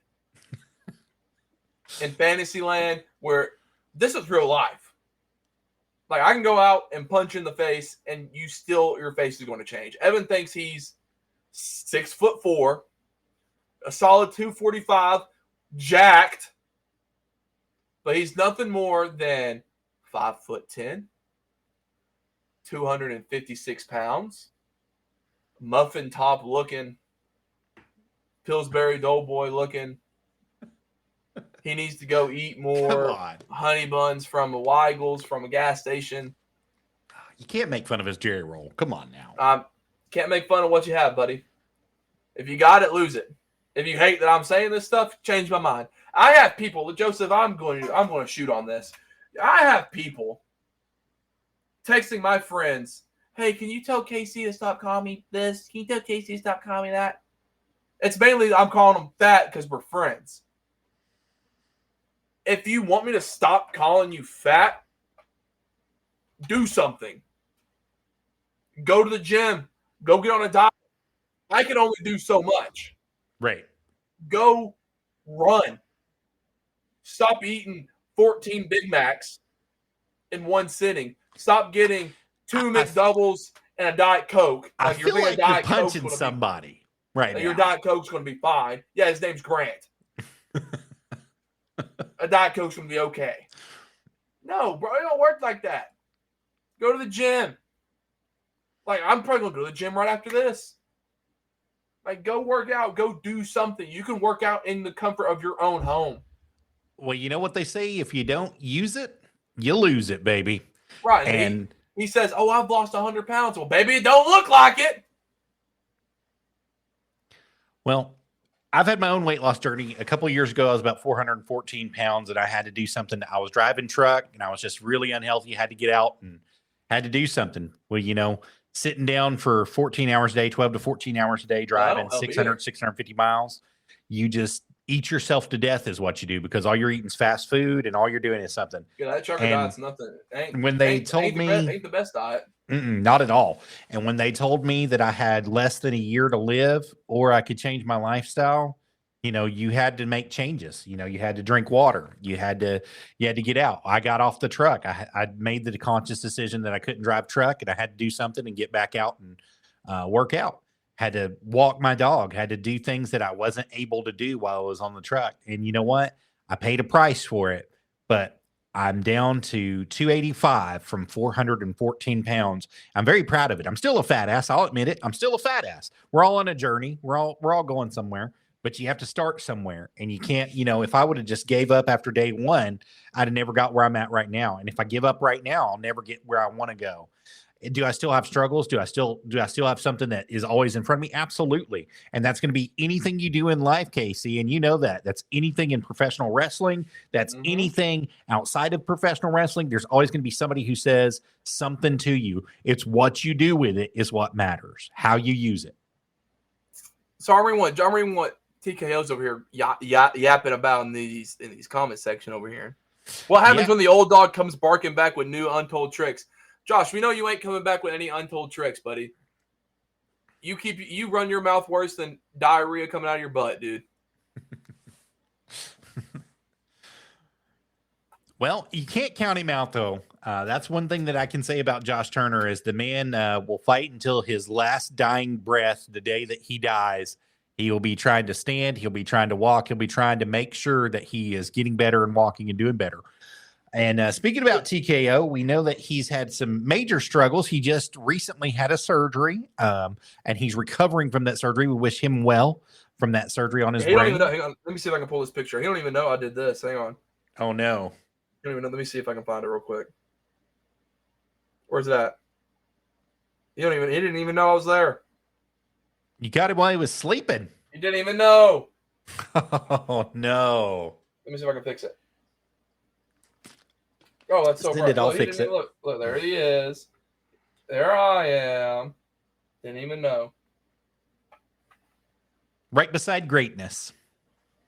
In Fantasyland, where this is real life. Like, I can go out and punch in the face, and your face is going to change. Evan thinks he's 6'4", a solid 245, jacked, but he's nothing more than 5'10", 256 pounds, muffin top looking, Pillsbury Doughboy looking. He needs to go eat more honey buns from a Weigel's, from a gas station. You can't make fun of his Jerry roll. Come on now. Can't make fun of what you have, buddy. If you got it, lose it. If you hate that I'm saying this stuff, change my mind. I have people, Joseph, I'm going to shoot on this. I have people texting my friends, hey, can you tell KC to stop calling me this? Can you tell KC to stop calling me that? It's mainly I'm calling them fat because we're friends. If you want me to stop calling you fat, do something. Go to the gym. Go get on a diet. I can only do so much. Right. Go run. Stop eating 14 Big Macs in one sitting. Stop getting 2 McDoubles and a Diet Coke. I feel like you're punching somebody right now. Your Diet Coke's going to be fine. Yeah, his name's Grant. A Diet Coke's going to be okay. No, bro, it don't work like that. Go to the gym. Like, I'm probably going to go to the gym right after this. Like, go work out. Go do something. You can work out in the comfort of your own home. Well, you know what they say? If you don't use it, you lose it, baby. Right. And he says, oh, I've lost 100 pounds. Well, baby, it don't look like it. Well, I've had my own weight loss journey. A couple of years ago, I was about 414 pounds, and I had to do something. I was driving truck, and I was just really unhealthy. I had to get out and had to do something. Well, sitting down for 14 hours a day, 12 to 14 hours a day, driving 650 miles, you just eat yourself to death is what you do, because all you're eating is fast food, and all you're doing is something. Yeah, that trucker diet's nothing. When they told me... ain't the best diet. Not at all. And when they told me that I had less than a year to live or I could change my lifestyle, you had to make changes. You had to drink water. You had to get out. I got off the truck. I made the conscious decision that I couldn't drive truck, and I had to do something and get back out and work out. Had to walk my dog, had to do things that I wasn't able to do while I was on the truck. And you know what? I paid a price for it, but I'm down to 285 from 414 pounds. I'm very proud of it. I'm still a fat ass. I'll admit it. I'm still a fat ass. We're all on a journey. We're all going somewhere, but you have to start somewhere, and you can't, if I would have just gave up after day one, I'd have never got where I'm at right now. And if I give up right now, I'll never get where I want to go. Do I still have struggles? Do I still have something that is always in front of me? Absolutely. And that's going to be anything you do in life, Casey. And you know that. That's anything in professional wrestling. That's anything outside of professional wrestling. There's always going to be somebody who says something to you. It's what you do with it is what matters. How you use it. So I'm reading what TKO's over here yapping about in these comment section over here. What happens when the old dog comes barking back with new untold tricks? Josh, we know you ain't coming back with any untold tricks, buddy. You run your mouth worse than diarrhea coming out of your butt, dude. Well, you can't count him out, though. That's one thing that I can say about Josh Turner is the man will fight until his last dying breath. The day that he dies, he will be trying to stand. He'll be trying to walk. He'll be trying to make sure that he is getting better and walking and doing better. And speaking about TKO, we know that he's had some major struggles. He just recently had a surgery, and he's recovering from that surgery. We wish him well from that surgery on his brain. Don't even know. Hang on. Let me see if I can pull this picture. He don't even know I did this. Hang on. Oh, no. He don't even know. Let me see if I can find it real quick. Where's that? He didn't even know I was there. You got him while he was sleeping. You didn't even know. Oh no. Let me see if I can fix it. Oh, that's so Send bright. it, I'll Look, fix it. Look, there he is. There I am. Didn't even know. Right beside greatness.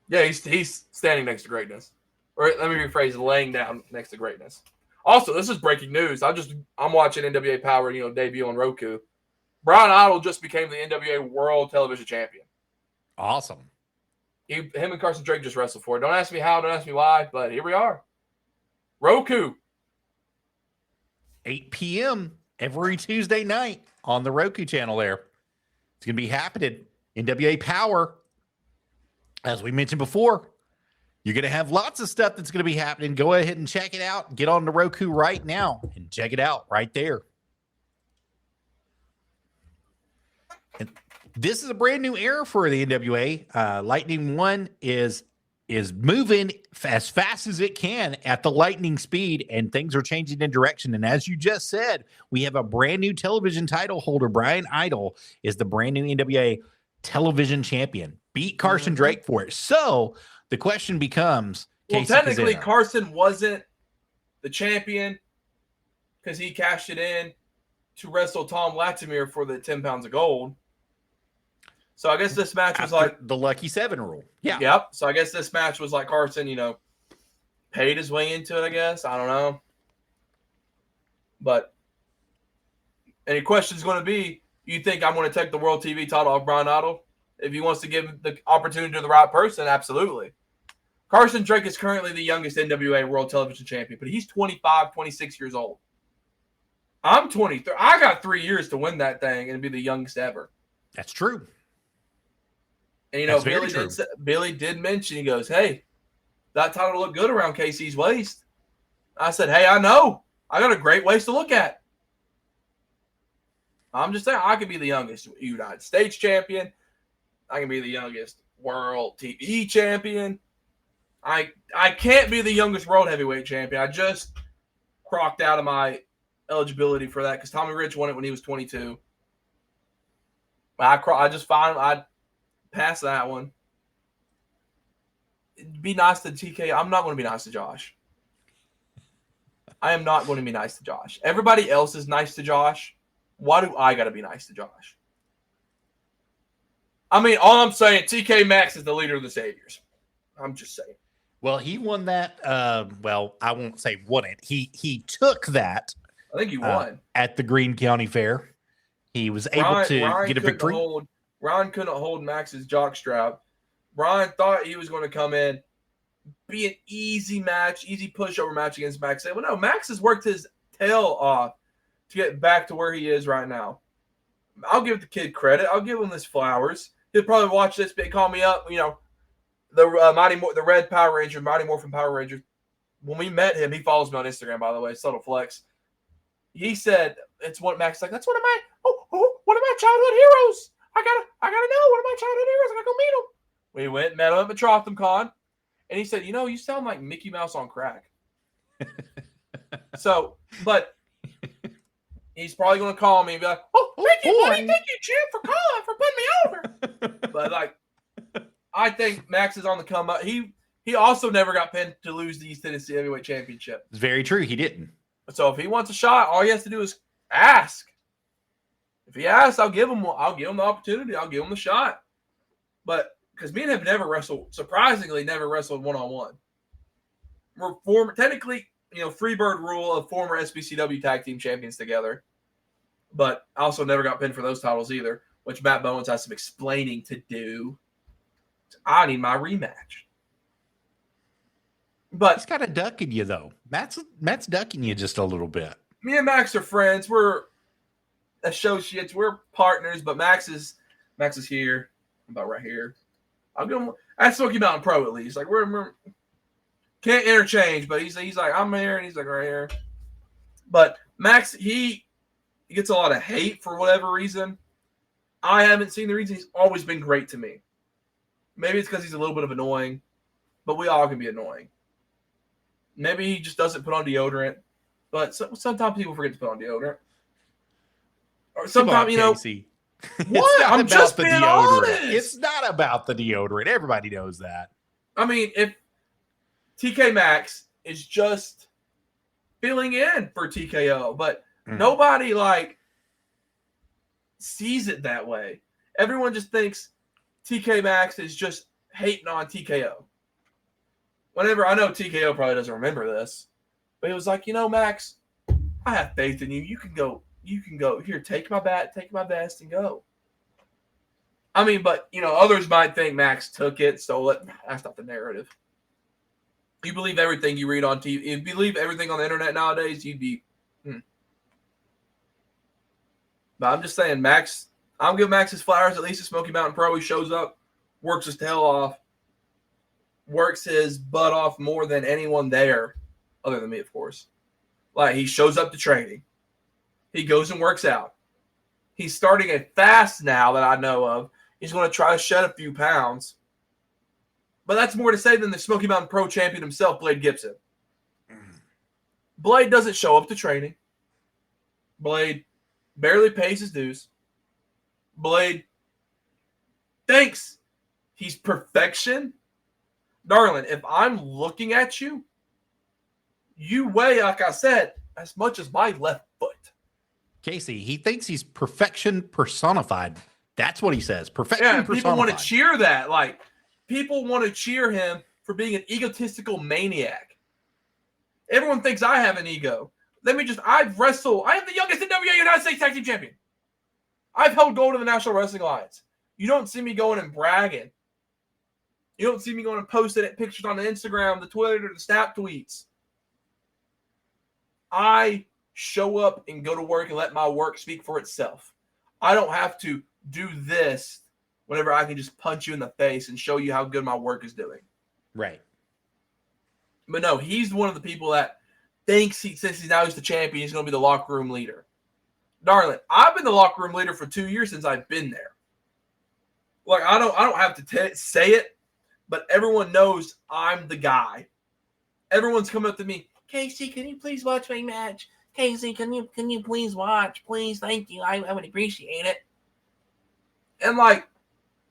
Yeah, he's standing next to greatness. Or let me rephrase, laying down next to greatness. Also, this is breaking news. I'm watching NWA Power, debut on Roku. Brian Idol just became the NWA World Television Champion. Awesome. Him and Carson Drake just wrestled for it. Don't ask me how, don't ask me why, but here we are. Roku. 8 p.m. every Tuesday night on the Roku channel there. It's going to be happening. NWA Power. As we mentioned before, you're going to have lots of stuff that's going to be happening. Go ahead and check it out. Get on the Roku right now and check it out right there. And this is a brand new era for the NWA. Lightning One is moving as fast as it can at the lightning speed, and things are changing in direction. And as you just said, we have a brand new television title holder. Brian Idol is the brand new NWA television champion. Beat Carson Drake for it. So the question becomes, well, KC technically Cazana. Carson wasn't the champion because he cashed it in to wrestle Tom Latimer for the 10 pounds of gold. So I guess this match was like the Lucky Seven rule. Yeah. Yep. So I guess this match was like Carson, paid his way into it, I guess. I don't know. But any question's going to be, you think I'm going to take the World TV title off Brian Idol? If he wants to give the opportunity to the right person, absolutely. Carson Drake is currently the youngest NWA World Television Champion, but he's 25, 26 years old. I'm 23. I got 3 years to win that thing and be the youngest ever. That's true. And, Billy did mention, he goes, hey, that title looked good around KC's waist. I said, hey, I know. I got a great waist to look at. I'm just saying, I could be the youngest United States champion. I can be the youngest world TV champion. I can't be the youngest world heavyweight champion. I just crocked out of my eligibility for that because Tommy Rich won it when he was 22. I passed that one. Be nice to TK. I'm not going to be nice to Josh. I am not going to be nice to Josh. Everybody else is nice to Josh. Why do I got to be nice to Josh? I mean, all I'm saying, TK Maxx is the leader of the Saviors. I'm just saying. Well, he won that. Well, I won't say won it. He took that. I think he won at the Greene County Fair. He was able to get a victory. Ryan couldn't hold Max's jockstrap. Ryan thought he was going to come in, be an easy match, easy pushover match against Max. Well, no, Max has worked his tail off to get back to where he is right now. I'll give the kid credit. I'll give him his flowers. He'll probably watch this, but call me up. The Red Power Ranger, Mighty Morphin Power Ranger. When we met him, he follows me on Instagram, by the way. Subtle flex. He said it's what Max like. That's one of my childhood heroes. I gotta know one of my childhood heroes. I gotta go meet him. We went and met him at Metrotham Con, and he said, you sound like Mickey Mouse on crack. So, but he's probably gonna call me and be like, "Oh, thank you, buddy. Thank you, Jim, for calling, for putting me over." But I think Max is on the come up. He also never got pinned to lose the East Tennessee Heavyweight Championship. It's very true. He didn't. So if he wants a shot, all he has to do is ask. If he asks, I'll give him the opportunity. I'll give him the shot. But because me and him surprisingly never wrestled one-on-one. We're technically, Freebird rule of former SBCW tag team champions together. But I also never got pinned for those titles either, which Matt Bowens has some explaining to do. I need my rematch. But he's kind of ducking you, though. Matt's ducking you just a little bit. Me and Max are friends. We're associates. We're partners. But Max is here, about right here. I'll give him. That's Smoky Mountain Pro at least. Like we're can't interchange, but he's like I'm here and he's like right here. But Max he gets a lot of hate for whatever reason. I haven't seen the reason. He's always been great to me. Maybe it's because he's a little bit of annoying, but we all can be annoying. Maybe he just doesn't put on deodorant, but sometimes people forget to put on deodorant. Or sometimes, What? I'm just being honest. It's not about the deodorant. Everybody knows that. I mean, if TK Maxx is just filling in for TKO, but nobody like sees it that way. Everyone just thinks TK Maxx is just hating on TKO. Whenever I know TKO probably doesn't remember this, but he was like, Max, I have faith in you. You can go. Here, take my bat, take my vest, and go. I mean, but others might think Max took it, stole it. That's not the narrative. You believe everything you read on TV. If you believe everything on the internet nowadays, you'd be. But I'm just saying, Max. I'm giving Max his flowers. At least at Smoky Mountain Pro, he shows up, works his tail off, works his butt off more than anyone there, other than me, of course. Like, he shows up to training. He goes and works out. He's starting a fast now that I know of. He's going to try to shed a few pounds. But that's more to say than the Smoky Mountain Pro champion himself, Blade Gibson. Blade doesn't show up to training. Blade barely pays his dues. Blade thinks he's perfection. Darling, if I'm looking at you, you weigh, like I said, as much as my left foot. Casey, he thinks he's perfection personified. That's what he says. Perfection personified. People want to cheer that. Like, people want to cheer him for being an egotistical maniac. Everyone thinks I have an ego. I've wrestled. I am the youngest NWA United States Tag Team Champion. I've held gold in the National Wrestling Alliance. You don't see me going and bragging. You don't see me going and posting pictures on the Instagram, the Twitter, the Snap tweets. I show up and go to work and let my work speak for itself. I don't have to do this whenever I can just punch you in the face and show you how good my work is doing. Right. But no, he's one of the people that thinks since he's the champion, he's going to be the locker room leader. Darling, I've been the locker room leader for 2 years since I've been there. Like, I don't have to say it, but everyone knows I'm the guy. Everyone's coming up to me, Casey, can you please watch my match? Casey, can you please watch? Please, thank you. I would appreciate it. And like,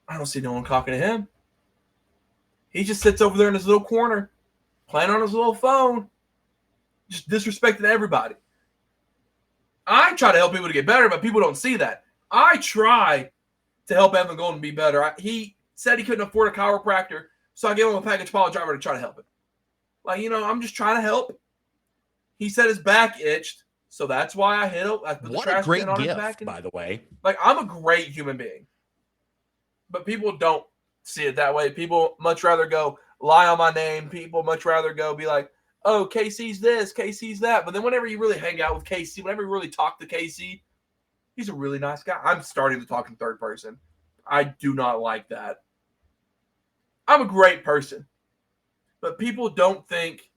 I don't see no one talking to him. He just sits over there in his little corner, playing on his little phone, just disrespecting everybody. I try to help people to get better, but people don't see that. I try to help Evan Golden be better. He said he couldn't afford a chiropractor, so I gave him a package pile driver to try to help him. Like, I'm just trying to help. He said his back itched, so that's why I hit him. I put What the trash a great can on his gift, back by the way. Like, I'm a great human being. But people don't see it that way. People much rather go lie on my name. People much rather go be like, oh, KC's this, KC's that. But then whenever you really hang out with KC, whenever you really talk to KC, he's a really nice guy. I'm starting to talk in third person. I do not like that. I'm a great person. But people don't think,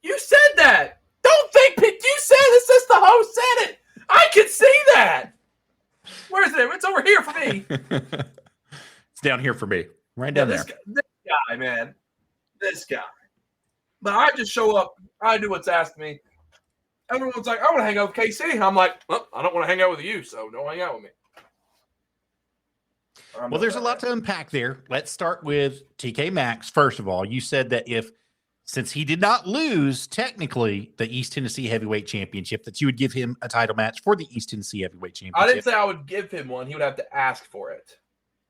you said that. Don't think you said it since the host said it. I can see that. Where is it? It's over here for me. It's down here for me. Right down there. This guy, man. This guy. But I just show up. I do what's asked me. Everyone's like, I want to hang out with KC. I'm like, well, I don't want to hang out with you, so don't hang out with me. Well, there's a lot to unpack there. Let's start with TK Maxx. First of all, you said that since he did not lose technically the East Tennessee Heavyweight Championship, that you would give him a title match for the East Tennessee Heavyweight Championship. I didn't say I would give him one. He would have to ask for it.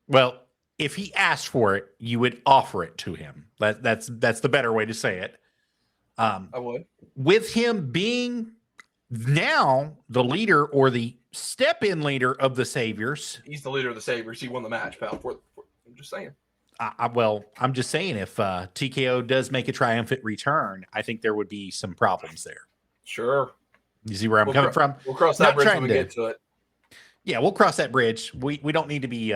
Well, if he asked for it, you would offer it to him. That's the better way to say it. I would. With him being now the leader or the step-in leader of the Saviors. He's the leader of the Saviors. He won the match, pal. I'm just saying. I'm just saying if TKO does make a triumphant return, I think there would be some problems there. Sure. You see where I'm coming from? We'll cross that bridge when we get to it. Yeah, we'll cross that bridge. We don't need to be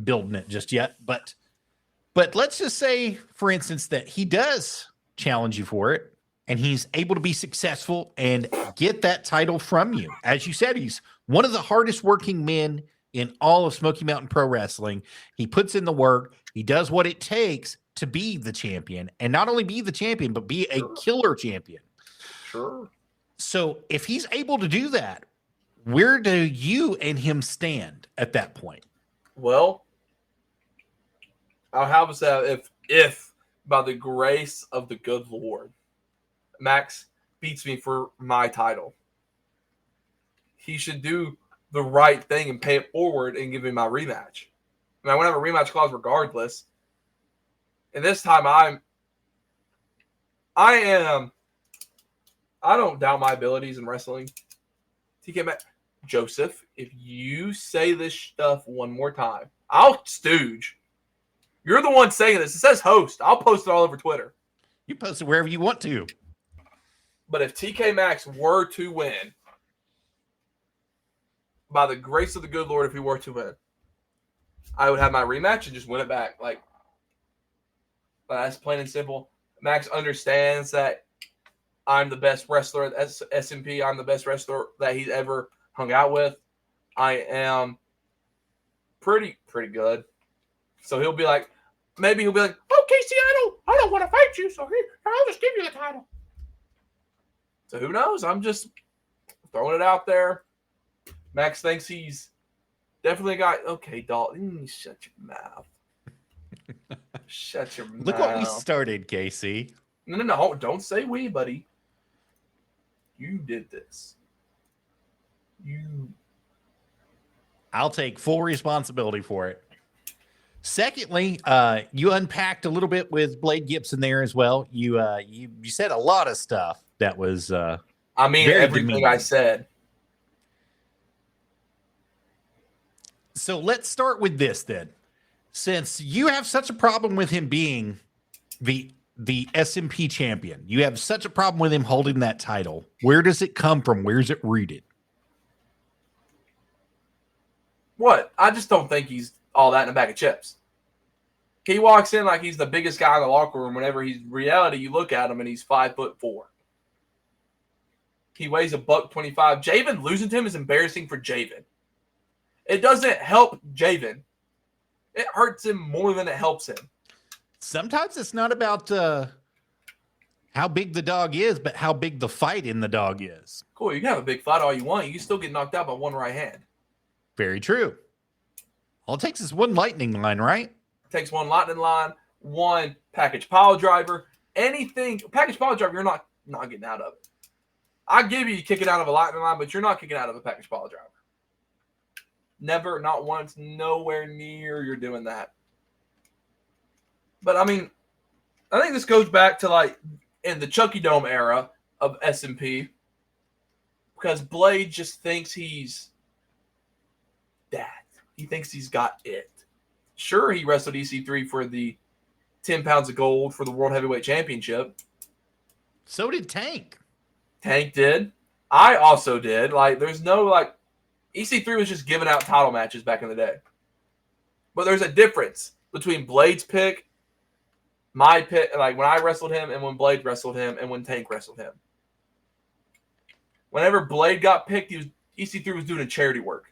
building it just yet. But let's just say, for instance, that he does challenge you for it, and he's able to be successful and get that title from you. As you said, he's one of the hardest working men in all of Smoky Mountain Pro Wrestling. He puts in the work. He does what it takes to be the champion, and not only be the champion, but be a killer champion. Sure. So if he's able to do that, Where do you and him stand at that point? Well, I'll have us that if by the grace of the good Lord, Max beats me for my title, he should do the right thing and pay it forward and give me my rematch. I mean, I won't have a rematch clause regardless. And this time I don't doubt my abilities in wrestling. TK Maxx, Joseph, if you say this stuff one more time, I'll stooge. You're the one saying this. It says host. I'll post it all over Twitter. You post it wherever you want to. But if TK Maxx were to win, by the grace of the good Lord, if he were to win, I would have my rematch and just win it back. Like, that's plain and simple. Max understands that I'm the best wrestler at SMP. I'm the best wrestler that he's ever hung out with. I am pretty good. So he'll be like, maybe he'll be like, "Oh, Casey, I don't want to fight you, so I'll just give you the title." So who knows? I'm just throwing it out there. Max thinks he's definitely got. Okay, Dalton, shut your mouth. Shut your mouth. Look what we started, Casey. No. Don't say we, buddy. You did this. I'll take full responsibility for it. Secondly, you unpacked a little bit with Blade Gibson there as well. You said a lot of stuff that was I mean everything demeaning. I said. So let's start with this then. Since you have such a problem with him being the SMP champion, you have such a problem with him holding that title. Where does it come from? Where's it rooted? What? I just don't think he's all that in a bag of chips. He walks in like he's the biggest guy in the locker room. Whenever he's reality, you look at him and he's 5'4". He weighs $125. Javen losing to him is embarrassing for Javen. It doesn't help Javen. It hurts him more than it helps him. Sometimes it's not about how big the dog is, but how big the fight in the dog is. Cool. You can have a big fight all you want. You can still get knocked out by one right hand. Very true. All it takes is one lightning line, right? It takes one lightning line, one package pile driver. Anything. Package pile driver, you're not getting out of it. I give you kicking out of a lightning line, but you're not kicking out of a package pile driver. Never, not once, nowhere near you're doing that. But, I mean, I think this goes back to, like, in the Chucky Dome era of SMP, because Blade just thinks he's that. He thinks he's got it. Sure, he wrestled EC3 for the 10 pounds of gold for the World Heavyweight Championship. So did Tank. Tank did. I also did. Like, there's no, like, EC3 was just giving out title matches back in the day. But there's a difference between Blade's pick, my pick, like when I wrestled him and when Blade wrestled him and when Tank wrestled him. Whenever Blade got picked, EC3 was doing charity work.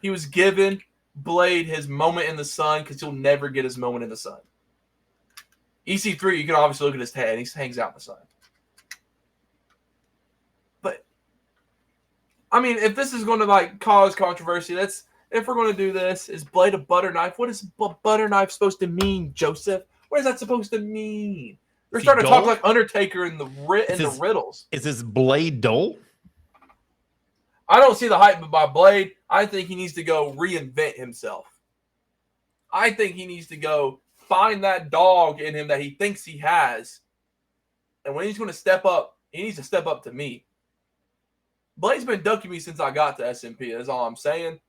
He was giving Blade his moment in the sun because he'll never get his moment in the sun. EC3, you can obviously look at his head. He hangs out in the sun. But, I mean, if this is going to, like, cause controversy, if we're going to do this, is Blade a butter knife? What is butter knife supposed to mean, Joseph? What is that supposed to mean? They're starting to talk like Undertaker in the riddles. Is this Blade dull? I don't see the hype by Blade. I think he needs to go reinvent himself. I think he needs to go find that dog in him that he thinks he has. And when he's going to step up, he needs to step up to me. Blade's been ducking me since I got to SMP. That's all I'm saying.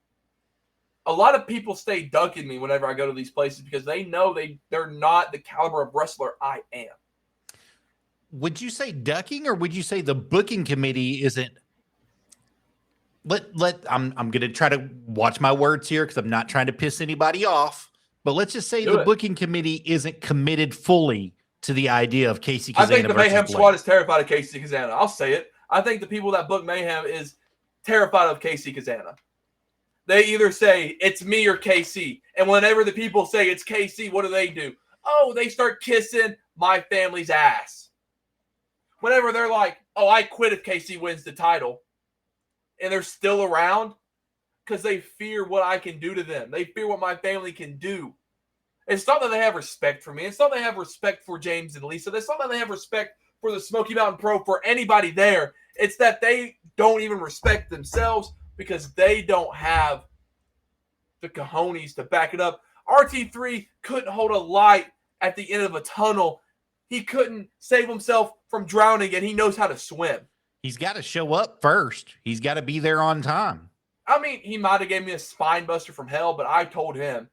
A lot of people stay ducking me whenever I go to these places because they know they're not the caliber of wrestler I am. Would you say ducking, or would you say the booking committee isn't? I'm going to try to watch my words here because I'm not trying to piss anybody off. But let's just say the booking committee isn't committed fully to the idea of KC Cazana. I think the Mayhem squad is terrified of KC Cazana. I'll say it. I think the people that book Mayhem is terrified of KC Cazana. They either say, it's me or KC. And whenever the people say it's KC, what do? Oh, they start kissing my family's ass. Whenever they're like, oh, I quit if KC wins the title. and they're still around because they fear what I can do to them. They fear what my family can do. It's not that they have respect for me. It's not that they have respect for James and Lisa. It's not that they have respect for the Smoky Mountain Pro, for anybody there. It's that they don't even respect themselves because they don't have the cojones to back it up. RT3 couldn't hold a light at the end of a tunnel. He couldn't save himself from drowning, and he knows how to swim. He's got to show up first. He's got to be there on time. I mean, he might have gave me a spine buster from hell, but I told him.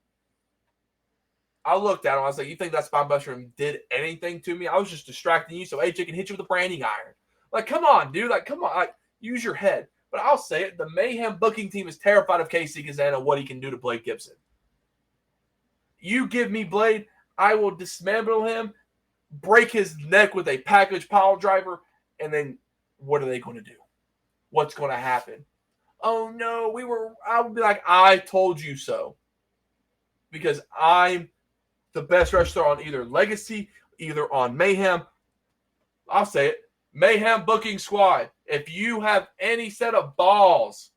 I looked at him. I was like, you think that spine buster did anything to me? I was just distracting you so AJ can hit you with a branding iron. Like, come on, dude. Like, come on. Like, use your head. But I'll say it. The Mayhem booking team is terrified of KC Cazana, what he can do to Blade Gibson. You give me Blade, I will dismantle him, break his neck with a package pile driver, and then what are they going to do? What's going to happen? Oh, no, I would be like, I told you so. Because I'm the best wrestler on either Legacy, either on Mayhem. I'll say it. Mayhem booking squad. If you have any set of balls,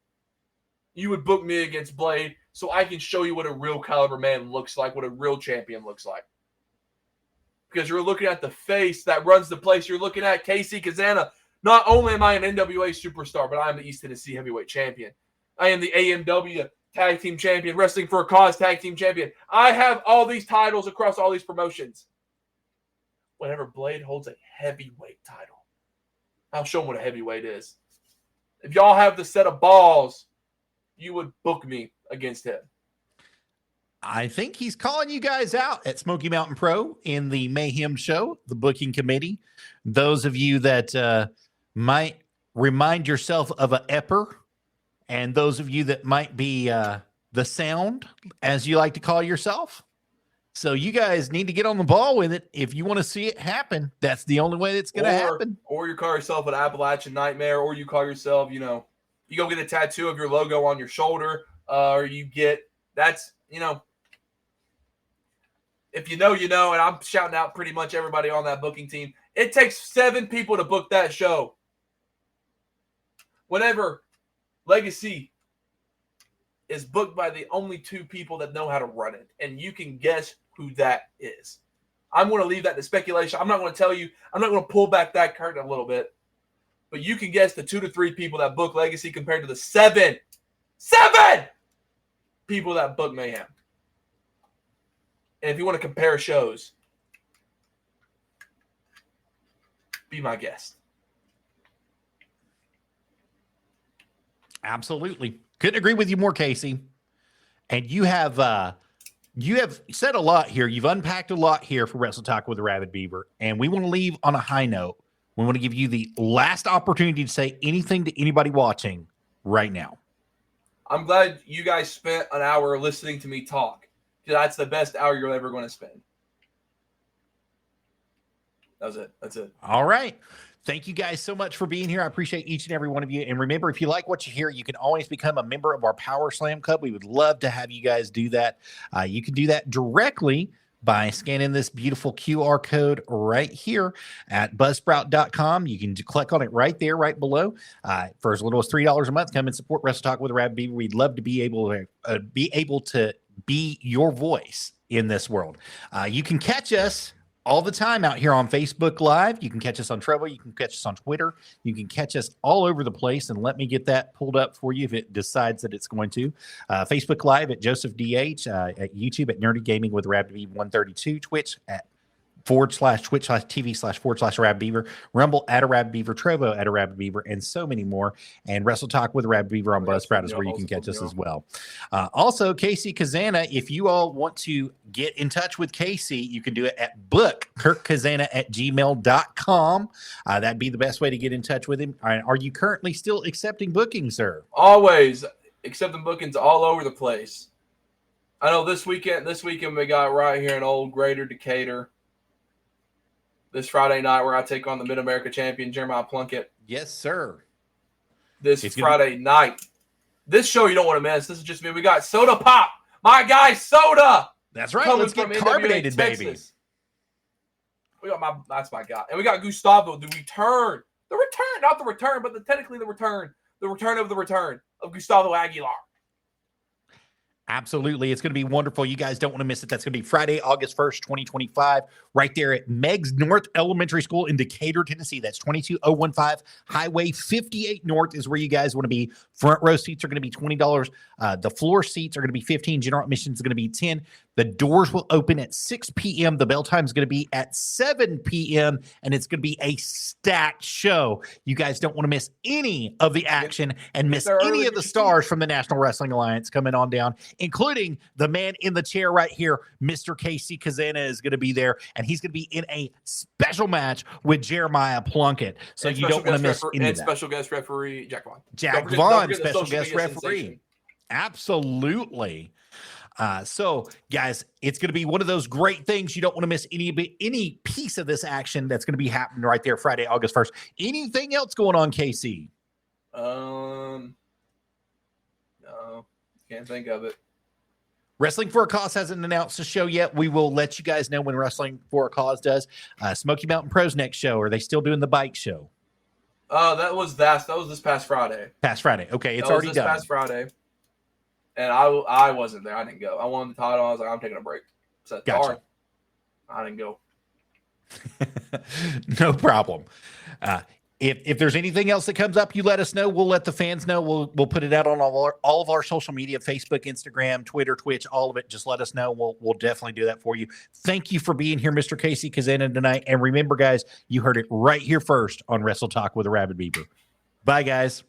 you would book me against Blade so I can show you what a real caliber man looks like, what a real champion looks like. Because you're looking at the face that runs the place. You're looking at KC Cazana. Not only am I an NWA superstar, but I am the East Tennessee heavyweight champion. I am the AMW tag team champion, Wrestling for a Cause tag team champion. I have all these titles across all these promotions. Whenever Blade holds a heavyweight title, I'll show him what a heavyweight is. If y'all have the set of balls, you would book me against him. I think he's calling you guys out at Smoky Mountain Pro in the Mayhem show, the booking committee. Those of you that might remind yourself of an Epper, and those of you that might be the Sound, as you like to call yourself. So you guys need to get on the ball with it. If you want to see it happen, that's the only way it's going to happen. Or you call yourself an Appalachian Nightmare, or you call yourself, you go get a tattoo of your logo on your shoulder, or you get, that's, if you know, and I'm shouting out pretty much everybody on that booking team. It takes 7 people to book that show. Whenever Legacy is booked by the only 2 people that know how to run it, and you can guess who that is. I'm going to leave that to speculation. I'm not going to tell you. I'm not going to pull back that curtain a little bit. But you can guess the 2 to 3 people that book Legacy compared to the 7 people that book Mayhem. And if you want to compare shows, be my guest. Absolutely. Couldn't agree with you more, Casey. And you have said a lot here. You've unpacked a lot here for Wrestle Talk with the Arabbidb3aver. And we want to leave on a high note. We want to give you the last opportunity to say anything to anybody watching right now. I'm glad you guys spent an hour listening to me talk. That's the best hour you're ever going to spend. That's it. All right. Thank you guys so much for being here. I appreciate each and every one of you. And remember, if you like what you hear, you can always become a member of our Power Slam Club. We would love to have you guys do that. You can do that directly by scanning this beautiful QR code right here at buzzsprout.com. You can click on it right there, right below. For as little as $3 a month, come and support Wrestle Talk with Arabbidb3aver. We'd love to be able to be your voice in this world. You can catch us all the time out here on Facebook Live. You can catch us on Trevo. You can catch us on Twitter. You can catch us all over the place. And let me get that pulled up for you if it decides that it's going to. Facebook Live at Joseph DH, at YouTube at Nerdy Gaming with Arabbidb3aver132, Twitch at /twitch.tv//Arabbidb3aver, Rumble at Arabbidb3aver, Trevo at Arabbidb3aver, and so many more. And Wrestle Talk with Arabbidb3aver on Buzzsprout is where you can catch us as well. Also, KC Cazana, if you all want to get in touch with KC, you can do it at bookKirkCazana@gmail.com. That'd be the best way to get in touch with him. Are you currently still accepting bookings, sir? Always accepting bookings all over the place. I know this weekend we got right here in Old Greater Decatur. This Friday night where I take on the Mid-America champion, Jeremiah Plunkett. Yes, sir. This Friday night. This show you don't want to miss. This is just me. We got Soda Pop. My guy, Soda. That's right. Let's get carbonated, baby. We got that's my guy. And we got Gustavo, the return. The return, not the return, but technically the return the return of Gustavo Aguilar. Absolutely. It's going to be wonderful. You guys don't want to miss it. That's going to be Friday, August 1st, 2025, right there at Meigs North Elementary School in Decatur, Tennessee. That's 22015 Highway 58 North is where you guys want to be. Front row seats are going to be $20. The floor seats are going to be $15. General admission is going to be $10. The doors will open at 6 p.m. The bell time is going to be at 7 p.m. and it's going to be a stacked show. You guys don't want to miss any of the action and miss any of the stars from the National Wrestling Alliance coming on down, including the man in the chair right here. Mr. KC Cazana is going to be there, and he's going to be in a special match with Jeremiah Plunkett. So you don't want to miss any of that. Special guest referee Jack Vaughn. Jack Vaughn, special guest referee. Absolutely. So, guys, it's going to be one of those great things. You don't want to miss any piece of this action that's going to be happening right there Friday, August 1st. Anything else going on, KC? No, can't think of it. Wrestling for a Cause hasn't announced a show yet. We will let you guys know when Wrestling for a Cause does. Smoky Mountain Pro's next show. Are they still doing the bike show? That was this past Friday. Past Friday. Okay, it's already done. Past Friday. And I wasn't there. I didn't go. I won the title. I was like, I'm taking a break. So gotcha. Sorry. I didn't go. No problem. If there's anything else that comes up, you let us know. We'll let the fans know. We'll put it out on all of our social media, Facebook, Instagram, Twitter, Twitch, all of it. Just let us know. We'll definitely do that for you. Thank you for being here, Mr. KC Cazana, tonight. And remember, guys, you heard it right here first on Wrestle Talk with Arabbidb3aver. Bye, guys.